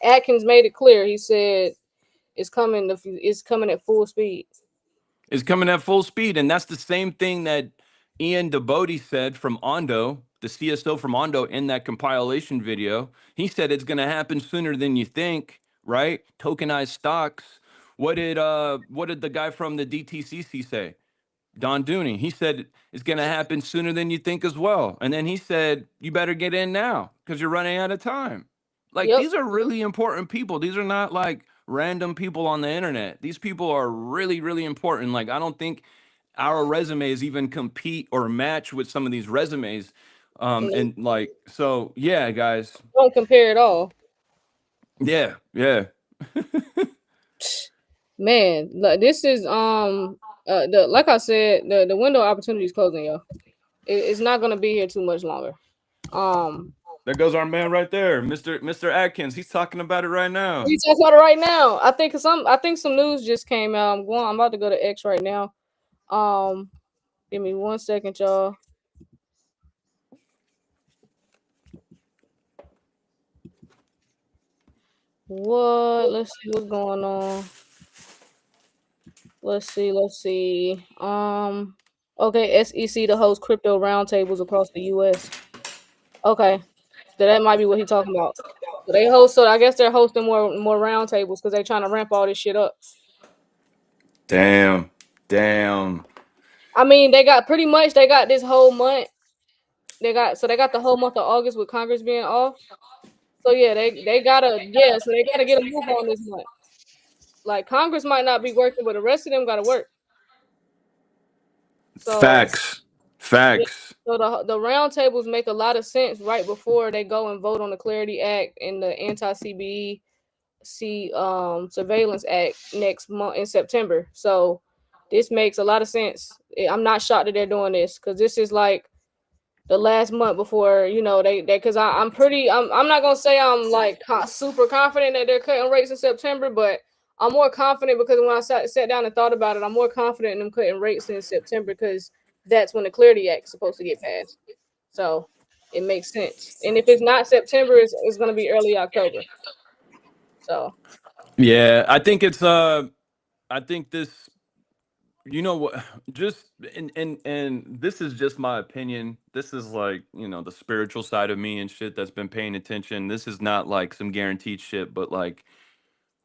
Atkins made it clear. He said it's coming at full speed. It's coming at full speed. And that's the same thing that Ian DeBode said from Ondo, the CSO from Ondo, in that compilation video. He said it's going to happen sooner than you think, right? Tokenized stocks. What did the guy from the DTCC say? Don Dooney. He said it's going to happen sooner than you think as well. And then he said, you better get in now because you're running out of time. Like, these are really important people. These are not like random people on the internet. These people are really, really important. Like, I don't think our resumes even compete or match with some of these resumes. And like, so yeah, guys. Don't compare at all. Yeah. Yeah. Man, this is like I said, the window of opportunity is closing, yo. It's not gonna be here too much longer. There goes our man right there, Mr. Atkins. He's talking about it right now. He's talking about it right now. I think some news just came out. I'm about to go to X right now. Give me 1 second, y'all. What? Let's see what's going on. Let's see. Okay, SEC to host crypto roundtables across the US. Okay. So that might be what he's talking about. So I guess they're hosting more roundtables because they're trying to ramp all this shit up. Damn. I mean, they got this whole month. They got the whole month of August with Congress being off. So yeah, they gotta get a move on this month. Like, Congress might not be working, but the rest of them gotta work. So Facts. So the roundtables make a lot of sense right before they go and vote on the Clarity Act and the anti-CBDC Surveillance Act next month in September. So this makes a lot of sense. I'm not shocked that they're doing this because this is like the last month before, you know, they because I'm not gonna say I'm like super confident that they're cutting rates in September, but I'm more confident because when I sat down and thought about it, I'm more confident in them cutting rates in September because that's when the Clarity Act is supposed to get passed. So it makes sense. And if it's not September, it's going to be early October. So yeah, I think it's I think this, you know what, just and this is just my opinion. This is like, you know, the spiritual side of me and shit that's been paying attention. This is not like some guaranteed shit, but like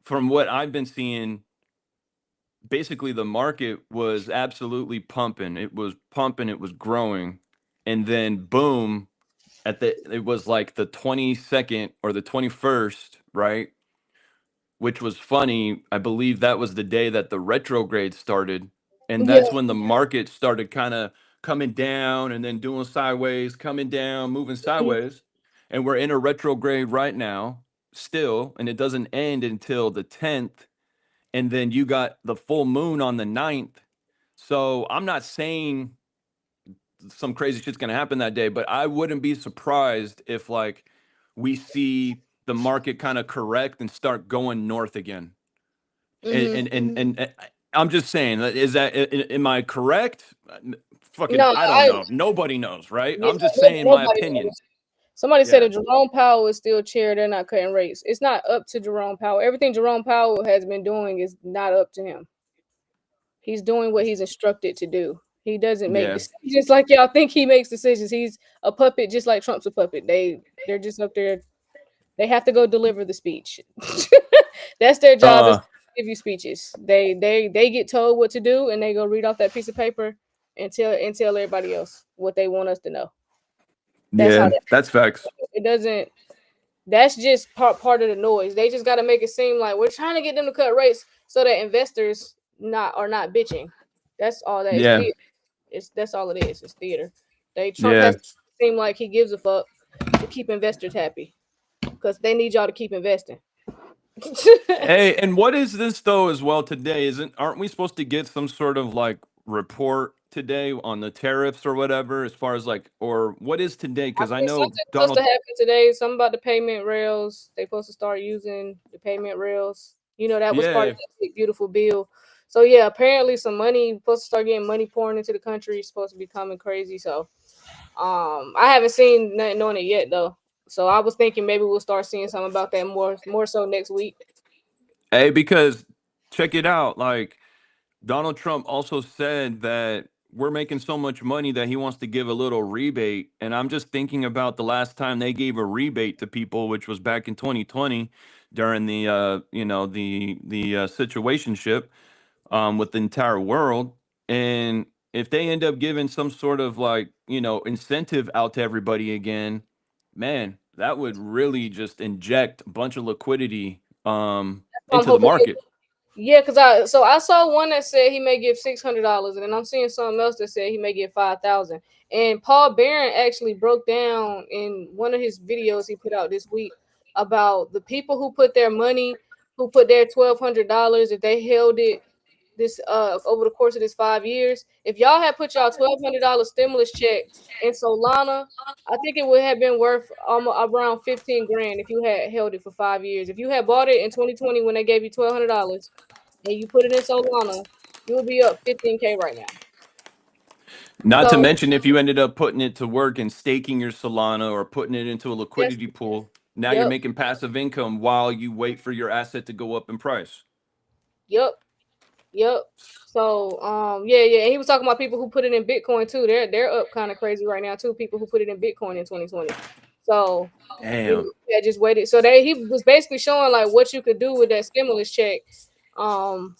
from what I've been seeing, basically the market was absolutely pumping. It was pumping, it was growing. And then boom, it was like the 22nd or the 21st, right? Which was funny. I believe that was the day that the retrograde started. And that's when the market started kind of coming down and then doing sideways, coming down, moving sideways. And we're in a retrograde right now still, and it doesn't end until the 10th. And then you got the full moon on the 9th. So I'm not saying some crazy shit's going to happen that day, but I wouldn't be surprised if like we see the market kind of correct and start going north again. And I'm just saying, am I correct? Fucking, no, I don't know. Nobody knows, right? I'm just saying my opinion. Knows. Somebody said if Jerome Powell is still chair, they're not cutting rates. It's not up to Jerome Powell. Everything Jerome Powell has been doing is not up to him. He's doing what he's instructed to do. He doesn't make decisions like y'all think he makes decisions. He's a puppet, just like Trump's a puppet. They're just up there. They have to go deliver the speech. That's their job, is to give you speeches. They get told what to do, and they go read off that piece of paper and tell everybody else what they want us to know. That's facts. It doesn't. That's just part of the noise. They just got to make it seem like we're trying to get them to cut rates so that investors not bitching. That's all that is. Yeah. That's all it is. It's theater. Trump has to seem like he gives a fuck to keep investors happy because they need y'all to keep investing. Hey, and what is this though as well today? Aren't we supposed to get some sort of like report today on the tariffs or whatever as far as like, or what is today? Because I know something's supposed to happen today. Something about the payment rails. They're supposed to start using the payment rails. That was part of that big, beautiful bill. So yeah, apparently some money supposed to start getting money pouring into the country. It's supposed to be coming crazy. So I haven't seen nothing on it yet though. So I was thinking maybe we'll start seeing something about that more so next week. Hey, because check it out. Like Donald Trump also said that we're making so much money that he wants to give a little rebate. And I'm just thinking about the last time they gave a rebate to people, which was back in 2020 during the situationship with the entire world. And if they end up giving some sort of like, incentive out to everybody again, man, that would really just inject a bunch of liquidity into the market. Yeah, because I saw one that said he may give $600, and then I'm seeing something else that said he may give 5,000. And Paul Barron actually broke down in one of his videos he put out this week about the people who put their money, who put their $1,200 if they held it this over the course of this 5 years. If y'all had put y'all $1,200 stimulus check in Solana, I think it would have been worth almost around 15 grand if you had held it for 5 years. If you had bought it in 2020 when they gave you $1,200 and you put it in Solana, you would be up 15K right now. Not to mention if you ended up putting it to work and staking your Solana or putting it into a liquidity pool, now you're making passive income while you wait for your asset to go up in price. Yep. So yeah. And he was talking about people who put it in Bitcoin too. They're up kind of crazy right now too. People who put it in Bitcoin in 2020. So damn. Yeah, just waited. So he was basically showing like what you could do with that stimulus check, and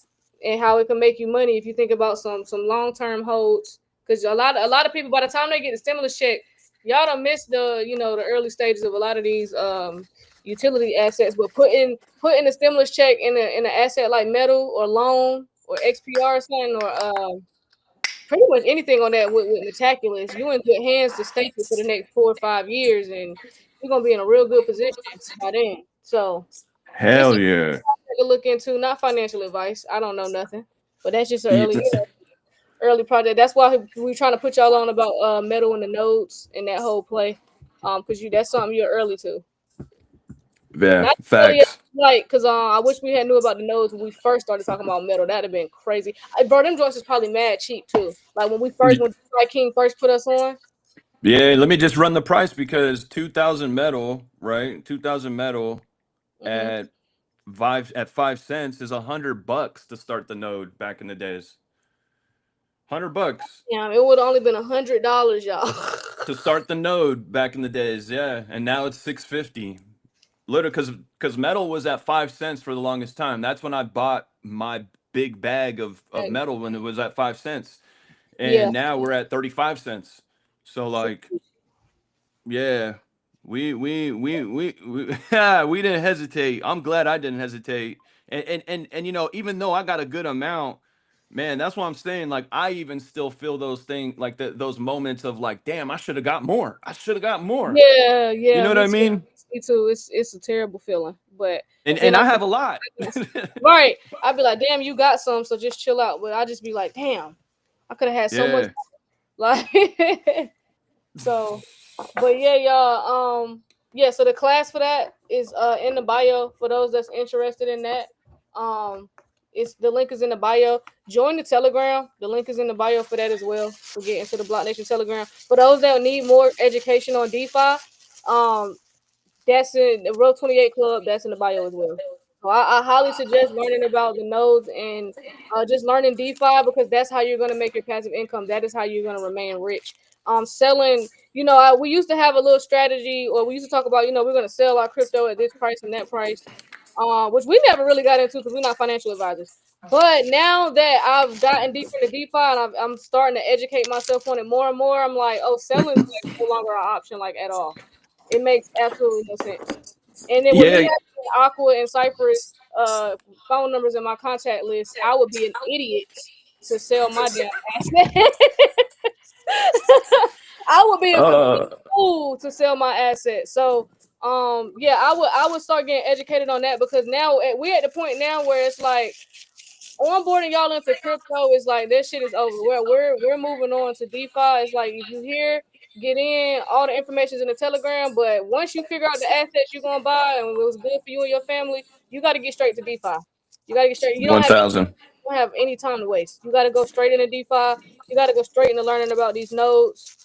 how it can make you money if you think about some long-term holds. Because a lot of people, by the time they get the stimulus check, y'all don't miss the the early stages of a lot of these utility assets. But putting the stimulus check in an asset like metal or loan or XPR or something, or pretty much anything on that with Metaculous, you in good hands to stake it for the next 4 or 5 years, and you're gonna be in a real good position by then. So hell yeah, to look into. Not financial advice. I don't know nothing, but that's just an early project. That's why we're trying to put y'all on about metal and the nodes and that whole play, because that's something you're early to. Yeah, not facts. Like, because I wish we had knew about the nodes when we first started talking about metal. That'd have been crazy. Bro, them joints is probably mad cheap too. Like when King first put us on. Yeah, let me just run the price because 2,000 metal, right? 2,000 metal at 5 cents is $100 to start the node back in the days. $100. Yeah, it would have only been $100, y'all. To start the node back in the days, yeah, and now it's $650. Literally, because metal was at 5 cents for the longest time. That's when I bought my big bag of metal when it was at 5 cents, and now we're at 35 cents. So like, yeah, we we didn't hesitate. I'm glad I didn't hesitate, and even though I got a good amount. Man, that's what I'm saying. Like, I even still feel those things, like those moments of like, damn, I should have got more. I should have got more. Yeah. You know what I mean? Me too. It's a terrible feeling, but and I have a lot. Right. I'd be like, damn, you got some, so just chill out. But I just be like, damn, I could have had so much. Like, so, but yeah, y'all. Yeah. So the class for that is in the bio for those that's interested in that. It's the link is in the bio. Join the Telegram. The link is in the bio for that as well. To get into the Block Nation Telegram. For those that need more education on DeFi, that's in the Row 28 Club. That's in the bio as well. So I highly suggest learning about the nodes and just learning DeFi, because that's how you're going to make your passive income. That is how you're going to remain rich. Selling, we used to have a little strategy, or we used to talk about, we're going to sell our crypto at this price and that price. Which we never really got into because we're not financial advisors. But now that I've gotten deeper into DeFi and I'm starting to educate myself on it more and more, I'm like, oh, selling is like no longer an option, like at all. It makes absolutely no sense. And then with me having Aqua and Cypress, phone numbers in my contact list, I would be an idiot to sell my damn asset. I would be a complete fool to sell my asset. So yeah, I would start getting educated on that, because now we're at the point now where it's like onboarding y'all into crypto is like that shit is over. We're moving on to DeFi. It's like if you here, get in. All the information's in the Telegram. But once you figure out the assets you're gonna buy and it was good for you and your family, you got to get straight to DeFi. You got to get straight. You don't have any time to waste. You got to go straight into DeFi. You got to go straight into learning about these nodes,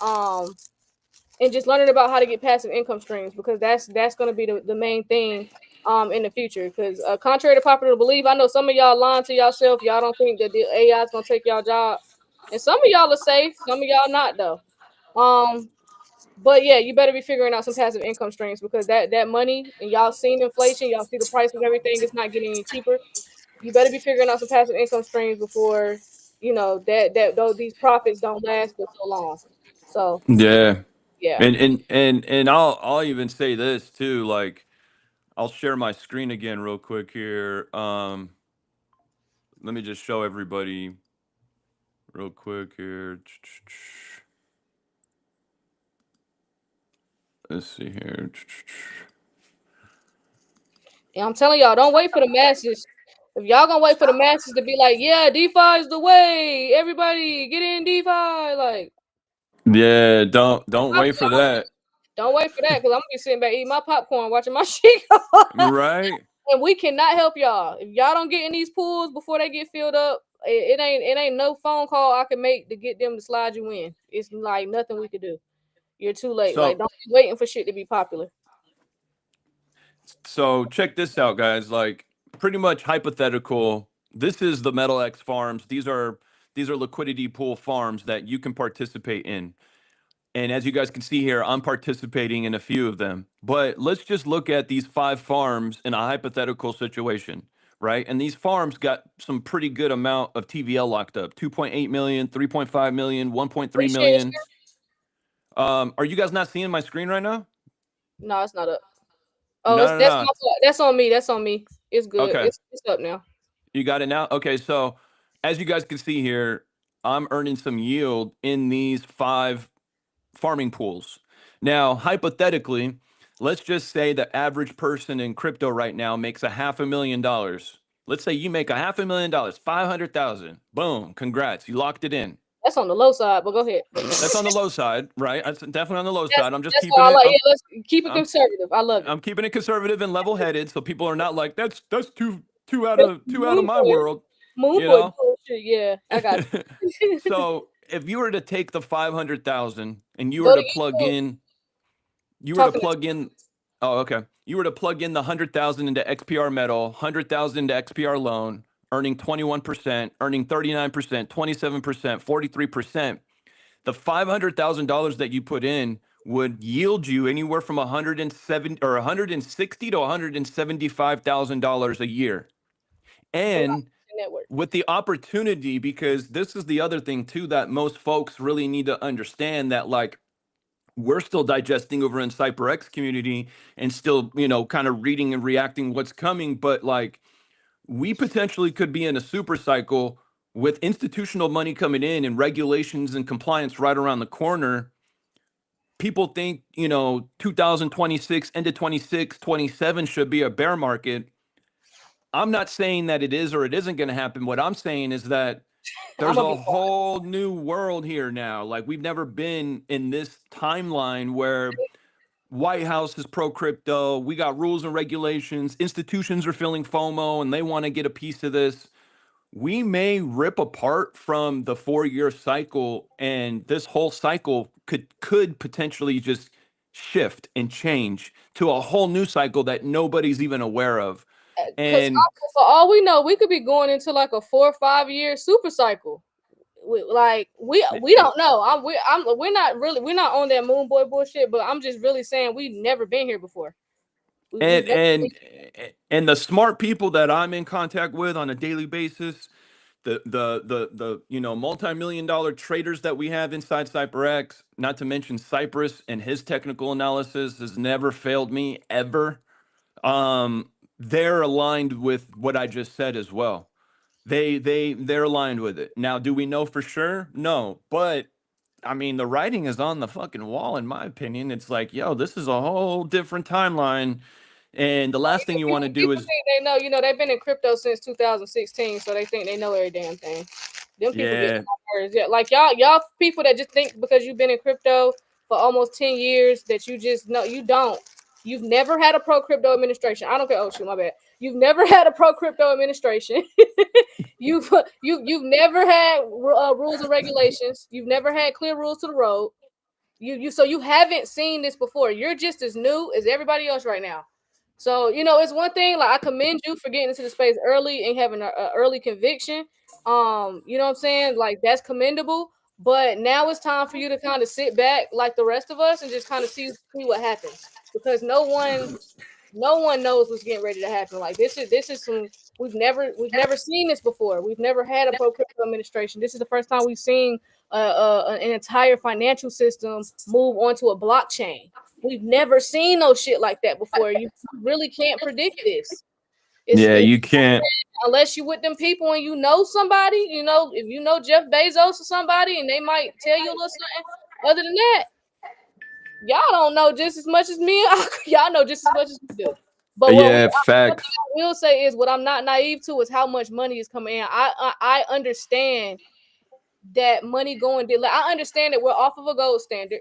and just learning about how to get passive income streams, because that's going to be the main thing in the future. Because contrary to popular belief, I know some of y'all lying to yourself. Y'all don't think that the AI is going to take y'all job, and some of y'all are safe, some of y'all not though. But yeah, you better be figuring out some passive income streams, because that money, and y'all seen inflation, y'all see the price of everything, it's not getting any cheaper. You better be figuring out some passive income streams before though these profits don't last for so long. So Yeah. yeah. And I'll even say this too, like I'll share my screen again real quick here. Let me just show everybody real quick here. Let's see here. Yeah, I'm telling y'all, don't wait for the masses. If y'all gonna wait for the masses to be like, yeah, DeFi is the way, everybody get in DeFi, like, yeah, don't wait for that. Don't wait for that, because I'm gonna be sitting back eating my popcorn, watching my shit go. Right. And we cannot help y'all if y'all don't get in these pools before they get filled up. It ain't no phone call I can make to get them to slide you in. It's like nothing we could do. You're too late. So, like, don't be waiting for shit to be popular. So check this out, guys. Like pretty much hypothetical. This is the Metal X farms. These are liquidity pool farms that you can participate in. And as you guys can see here, I'm participating in a few of them. But let's just look at these 5 farms in a hypothetical situation, right? And these farms got some pretty good amount of TVL locked up. 2.8 million, 3.5 million, 1.3 million. Are you guys not seeing my screen right now? No, it's not up. Oh, no. That's on me. That's on me. It's good. Okay. It's up now. You got it now? Okay, so as you guys can see here, I'm earning some yield in these 5 farming pools. Now, hypothetically, let's just say the average person in crypto right now makes $500,000. Let's say you make $500,000, 500,000. Boom, congrats, you locked it in. That's on the low side, but go ahead. That's on the low side, right? That's definitely on the low side. I'm just keeping it. Let's keep it conservative. I love it. I'm keeping it conservative and level-headed, so people are not like, that's too out of my world. Moonboy bullshit. Yeah, I got it. So if you were to take the 500,000 and you were to plug in, you were to plug in the 100,000 into XPR metal, 100,000 into XPR loan, earning 21%, earning 39%, 27%, 43%. The $500,000 that you put in would yield you anywhere from $160,000 to $175,000 a year. And with the opportunity, because this is the other thing too that most folks really need to understand, that like we're still digesting over in CyberX community and still, kind of reading and reacting what's coming, but like we potentially could be in a super cycle with institutional money coming in and regulations and compliance right around the corner. People think, 2026, end of 26, 27 should be a bear market. I'm not saying that it is or it isn't going to happen. What I'm saying is that there's a whole new world here now. Like we've never been in this timeline where White House is pro crypto. We got rules and regulations. Institutions are feeling FOMO and they want to get a piece of this. We may rip apart from the 4-year cycle, and this whole cycle could potentially just shift and change to a whole new cycle that nobody's even aware of. And for all we know, we could be going into like a 4 or 5 year super cycle. We don't know. We're not on that moon boy bullshit, but I'm just really saying we've never been here before. And the smart people that I'm in contact with on a daily basis, the multi-million-dollar traders that we have inside CyberX, not to mention Cypress and his technical analysis has never failed me ever. they're aligned with what I just said as well. They're aligned with it. Now, do we know for sure? No, but I mean, the writing is on the fucking wall, in my opinion. It's like, yo, this is a whole different timeline. And the last thing you want to do is, think they know, they've been in crypto since 2016, so they think they know every damn thing. Them people get on my nerves. Yeah, like y'all people that just think because you've been in crypto for almost 10 years that you just know. You don't. You've never had a pro crypto administration. I don't care. Oh shoot, my bad. You've never had a pro crypto administration. you've never had rules and regulations. You've never had clear rules to the road. So you haven't seen this before. You're just as new as everybody else right now. So, it's one thing, like I commend you for getting into the space early and having an early conviction. You know what I'm saying? Like that's commendable. But now it's time for you to kind of sit back like the rest of us and just kind of see what happens. Because no one knows what's getting ready to happen. Like this is some we've never seen this before. We've never had a pro crypto administration. This is the first time we've seen an entire financial system move onto a blockchain. We've never seen no shit like that before. You really can't predict this. You can't. Unless you with them people and you know somebody, if you know Jeff Bezos or somebody and they might tell you a little something. Other than that, y'all don't know just as much as me. Y'all know just as much as we do. But facts. What I will say is what I'm not naive to is how much money is coming in. I understand that money going. I understand that we're off of a gold standard.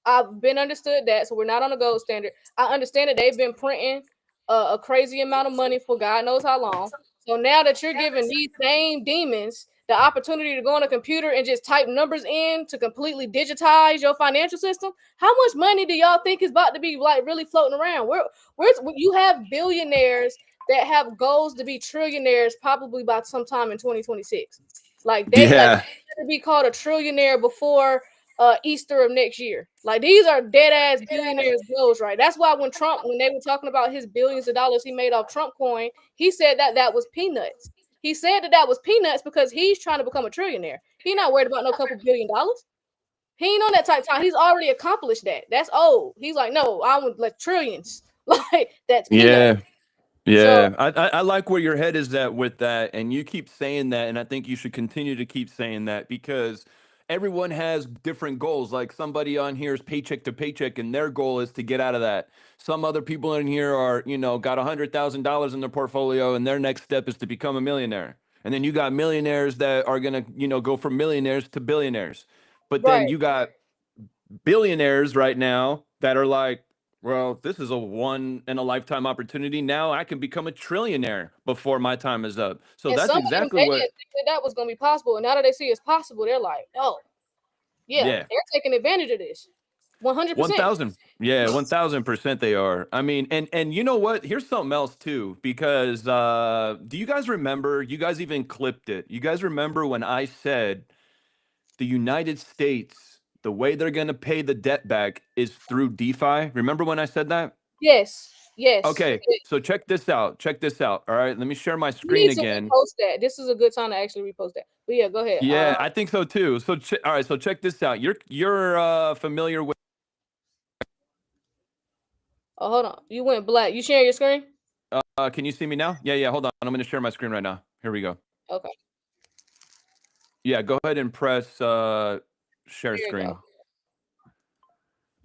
I've been understood that, so we're not on a gold standard. I understand that they've been printing a crazy amount of money for God knows how long. So now that you're giving these same demons the opportunity to go on a computer and just type numbers in to completely digitize your financial system, how much money do y'all think is about to be like really floating around? You have billionaires that have goals to be trillionaires probably by sometime in 2026. Like they like to be called a trillionaire before Easter of next year. Like these are dead ass billionaires goals, right? That's why when they were talking about his billions of dollars he made off Trump coin, he said that was peanuts. He said that was peanuts because he's trying to become a trillionaire. He's not worried about no couple $1 billion. He ain't on that type of time. He's already accomplished that. That's old. He's like, no, I want like trillions. Like that's peanuts. Yeah, I like where your head is at with that, and you keep saying that, and I think you should continue to keep saying that because everyone has different goals. Like somebody on here is paycheck to paycheck, and their goal is to get out of that. Some other people in here are, got $100,000 in their portfolio, and their next step is to become a millionaire. And then you got millionaires that are gonna, go from millionaires to billionaires. But then you got billionaires right now that are like, well, this is a one in a lifetime opportunity. Now I can become a trillionaire before my time is up. So that's exactly what didn't think that was going to be possible. And now that they see it's possible, they're like, oh, they're taking advantage of this. 100%. 1,000. Yeah, 1,000% they are. I mean, and you know what? Here's something else too, because do you guys remember? You guys even clipped it. You guys remember when I said the United States, the way they're going to pay the debt back is through DeFi. Remember when I said that? Yes. Okay, so check this out. All right, let me share my screen again. Repost that. This is a good time to actually repost that. But yeah, go ahead. Yeah, I think so too. So all right, so check this out. You're familiar with? Oh, hold on. You went black. You sharing your screen? Can you see me now? Yeah. Hold on. I'm going to share my screen right now. Here we go. Okay. Yeah, go ahead and press share screen.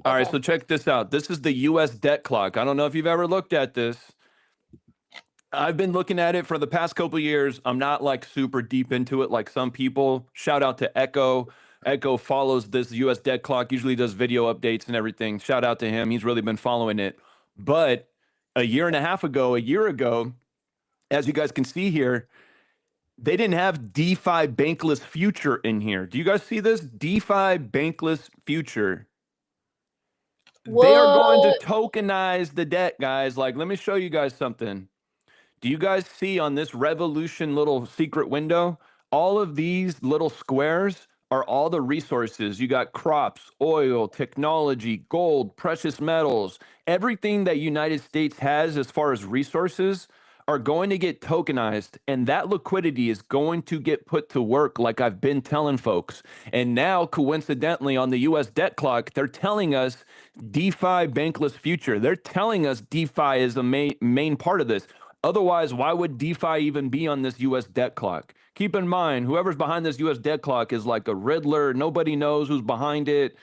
All right, so check this out. This is the US debt clock. I don't know if you've ever looked at this. I've been looking at it for the past couple of years. I'm not like super deep into it like some people. Shout out to Echo. Echo follows this US debt clock, usually does video updates and everything. Shout out to him. He's really been following it. But a year ago, as you guys can see here, they didn't have DeFi bankless future in here. Do you guys see this? DeFi bankless future. What? They are going to tokenize the debt, guys. Like, let me show you guys something. Do you guys see on this Revolution little secret window? All of these little squares are all the resources. You got crops, oil, technology, gold, precious metals. Everything that United States has as far as resources are going to get tokenized, and that liquidity is going to get put to work like I've been telling folks. And now, coincidentally, on the US debt clock, they're telling us DeFi bankless future. They're telling us DeFi is the main part of this. Otherwise, why would DeFi even be on this US debt clock? Keep in mind, whoever's behind this US debt clock is like a Riddler. Nobody knows who's behind it.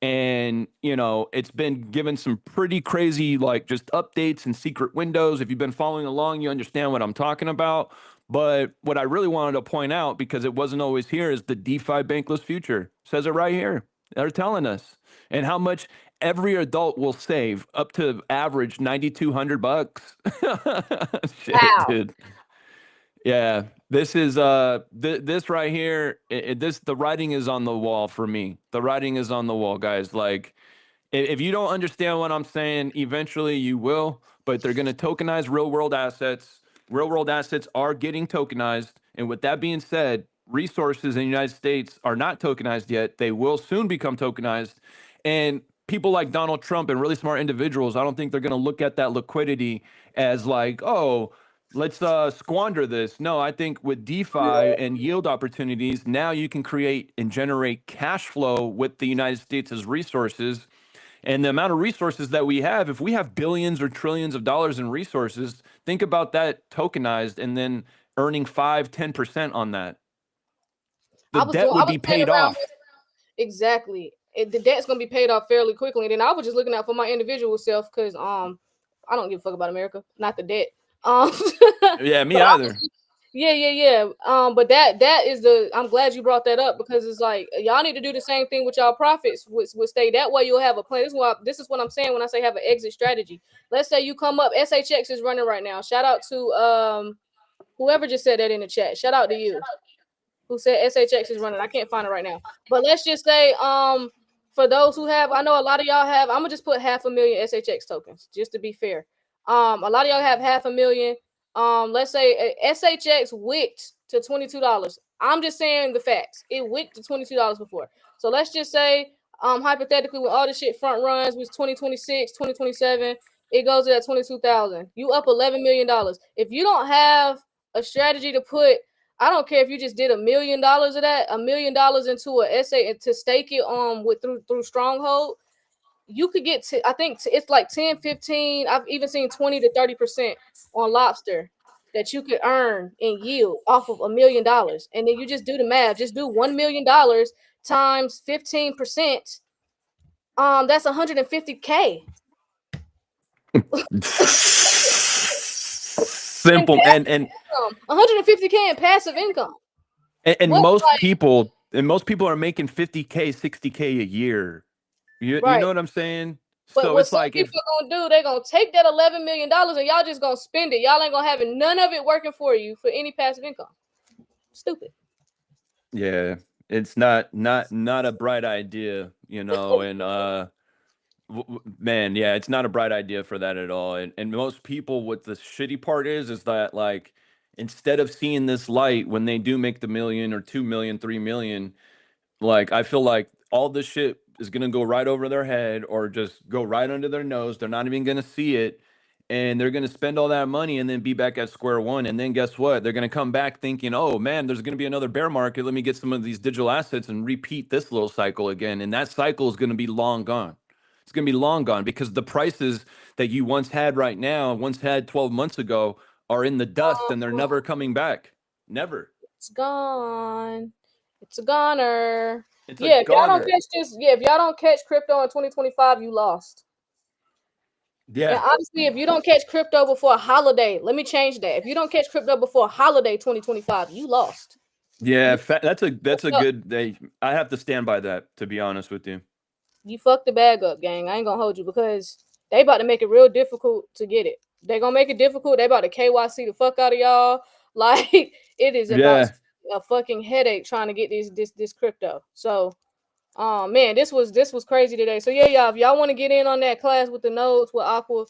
And, you know, it's been given some pretty crazy, like, just updates and secret windows. If you've been following along, you understand what I'm talking about. But what I really wanted to point out, because it wasn't always here, is the DeFi bankless future. Says it right here. They're telling us. And how much every adult will save, up to average $9,200. Shit, Wow. dude. Yeah, this is this right here. The writing is on the wall for me. The writing is on the wall, guys. Like, if you don't understand what I'm saying, eventually you will. But they're going to tokenize real world assets. Real world assets are getting tokenized. And with that being said, resources in the United States are not tokenized yet. They will soon become tokenized. And people like Donald Trump and really smart individuals, I don't think they're going to look at that liquidity as like, oh, let's squander this. No, I think with DeFi and yield opportunities, now you can create and generate cash flow with the United States as resources. And the amount of resources that we have, if we have billions or trillions of dollars in resources, think about that tokenized and then earning 5-10% on that. The debt would be paid off. Exactly. The debt's going to be paid off fairly quickly. And then I was just looking out for my individual self because I don't give a fuck about America, not the debt. Yeah, me either. Yeah. But that is I'm glad you brought that up, because it's like y'all need to do the same thing with y'all profits with stay. That way you'll have a plan. This is what I'm saying when I say have an exit strategy. Let's say you come up, SHX is running right now. Shout out to whoever just said that in the chat. Shout out to you who said SHX is running. I can't find it right now. But let's just say for those who have, I know a lot of y'all have, I'm gonna just put 500,000 SHX tokens just to be fair. A lot of y'all have 500,000. Let's say SHX wicked to $22. I'm just saying the facts. It wicked to $22 before. So let's just say, hypothetically, when all this shit front runs, was 2026, 2027, it goes to that 22,000. You up $11 million. If you don't have a strategy to put, I don't care if you just did $1 million of that, $1 million into a SA to stake it through Stronghold, you could get to, I think it's like 10, 15. I've even seen 20 to 30% on Lobster that you could earn in yield off of $1 million. And then you just do the math. Just do $1 million times 15%. That's 150K. Simple and 150K in passive income. And most people are making 50K, 60K a year. You know what I'm saying? But so what it's like, people are gonna do, they're gonna take that $11 million and y'all just gonna spend it. Y'all ain't gonna have none of it working for you for any passive income. Stupid. Yeah, it's not a bright idea, you know. And man, yeah, it's not a bright idea for that at all. And most people, what the shitty part is that, like, instead of seeing this light when they do make the $1 million or $2 million, $3 million, like, I feel like all this shit is going to go right over their head or just go right under their nose. They're not even going to see it. And they're going to spend all that money and then be back at square one. And then guess what? They're going to come back thinking, oh man, there's going to be another bear market. Let me get some of these digital assets and repeat this little cycle again. And that cycle is going to be long gone. It's going to be long gone because the prices that you once had 12 months ago are in the dust and they're never coming back. Never. It's gone. It's a goner. If y'all don't catch this, if y'all don't catch crypto in 2025, you lost. Yeah. And honestly, if you don't catch crypto before a holiday, let me change that. If you don't catch crypto before a holiday 2025, you lost. Yeah, that's a good day. I have to stand by that, to be honest with you. You fucked the bag up, gang. I ain't gonna hold you because they about to make it real difficult to get it. They gonna make it difficult. They about to KYC the fuck out of y'all. Like, it is about a fucking headache trying to get this crypto. So, man, this was crazy today. So y'all, if y'all want to get in on that class with the nodes with Aqua,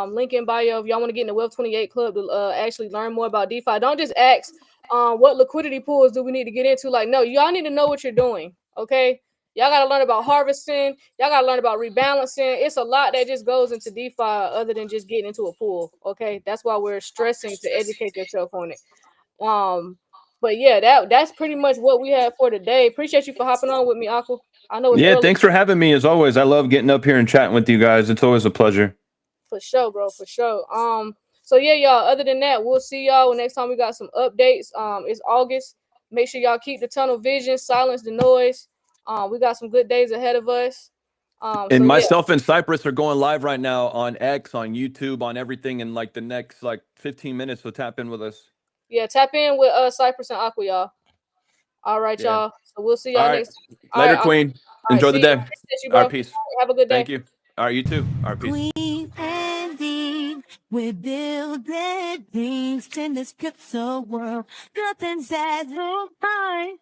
link in bio. If y'all want to get in the Wealth 28 club to actually learn more about DeFi, don't just ask what liquidity pools do we need to get into. Like, no, y'all need to know what you're doing. Okay, y'all got to learn about harvesting. Y'all got to learn about rebalancing. It's a lot that just goes into DeFi other than just getting into a pool. Okay, that's why we're stressing to educate yourself on it. But yeah, that's pretty much what we have for today. Appreciate you for hopping on with me, Aqua. I know it's early. Thanks for having me as always. I love getting up here and chatting with you guys. It's always a pleasure. For sure, bro. For sure. So yeah, y'all. Other than that, we'll see y'all next time we got some updates. It's August. Make sure y'all keep the tunnel vision, silence the noise. We got some good days ahead of us. And myself and Cypress are going live right now on X, on YouTube, on everything in like the next 15 minutes. So tap in with us. Yeah, tap in with Cypress and Aqua, y'all. All right, y'all. So we'll see y'all next time. Later, Queen. Enjoy the day. All right, peace. Have a good day. Thank you. All right, you too. All right, peace. Queen Andy, we're building things in this crypto world. Nothing's as no time.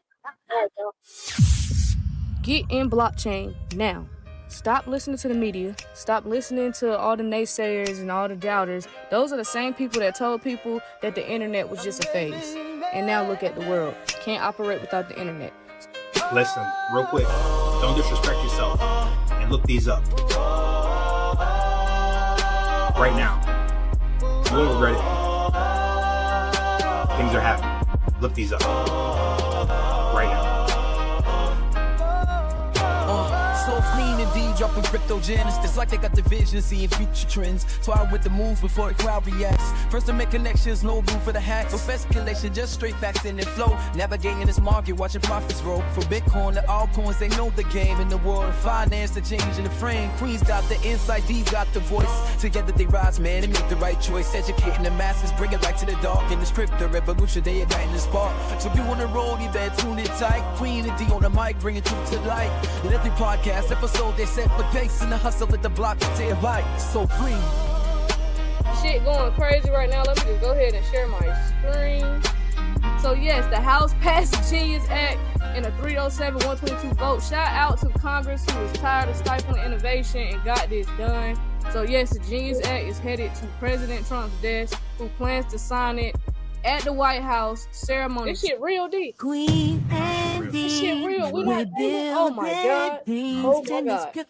Get in blockchain now. Stop listening to the media. Stop listening to all the naysayers and all the doubters. Those are the same people that told people that the internet was just a phase. And now look at the world. Can't operate without the internet. Listen, real quick. Don't disrespect yourself. And look these up. Right now. You won't regret it. Things are happening. Look these up. Right now. So clean indeed, dropping crypto gems. It's like they got the vision, seeing future trends. Twirl with the moves before the crowd reacts. First to make connections, no room for the hacks. No speculation, just straight facts in the flow. Navigating this market, watching profits roll. From Bitcoin to altcoins, they know the game. In the world of finance, the change in the frame. Queens got the insight, D's got the voice. Together they rise, man, and make the right choice. Educating the masses, bring it right to the dark. In this crypto revolution, they igniting the spark. So if you on the road, you better tune in tight. Queen and D on the mic, bringing truth to light. In every podcast episode, they set the pace and the hustle at the block to their light. So free. Shit going crazy right now. Let me just go ahead and share my screen. So yes, the House passed the Genius Act in a 307-122 vote. Shout out to Congress who was tired of stifling innovation and got this done. So yes, the Genius Act is headed to President Trump's desk, who plans to sign it at the White House ceremony. This shit real deep. Queen Andy, this shit real. We not. Oh my god. Oh my god.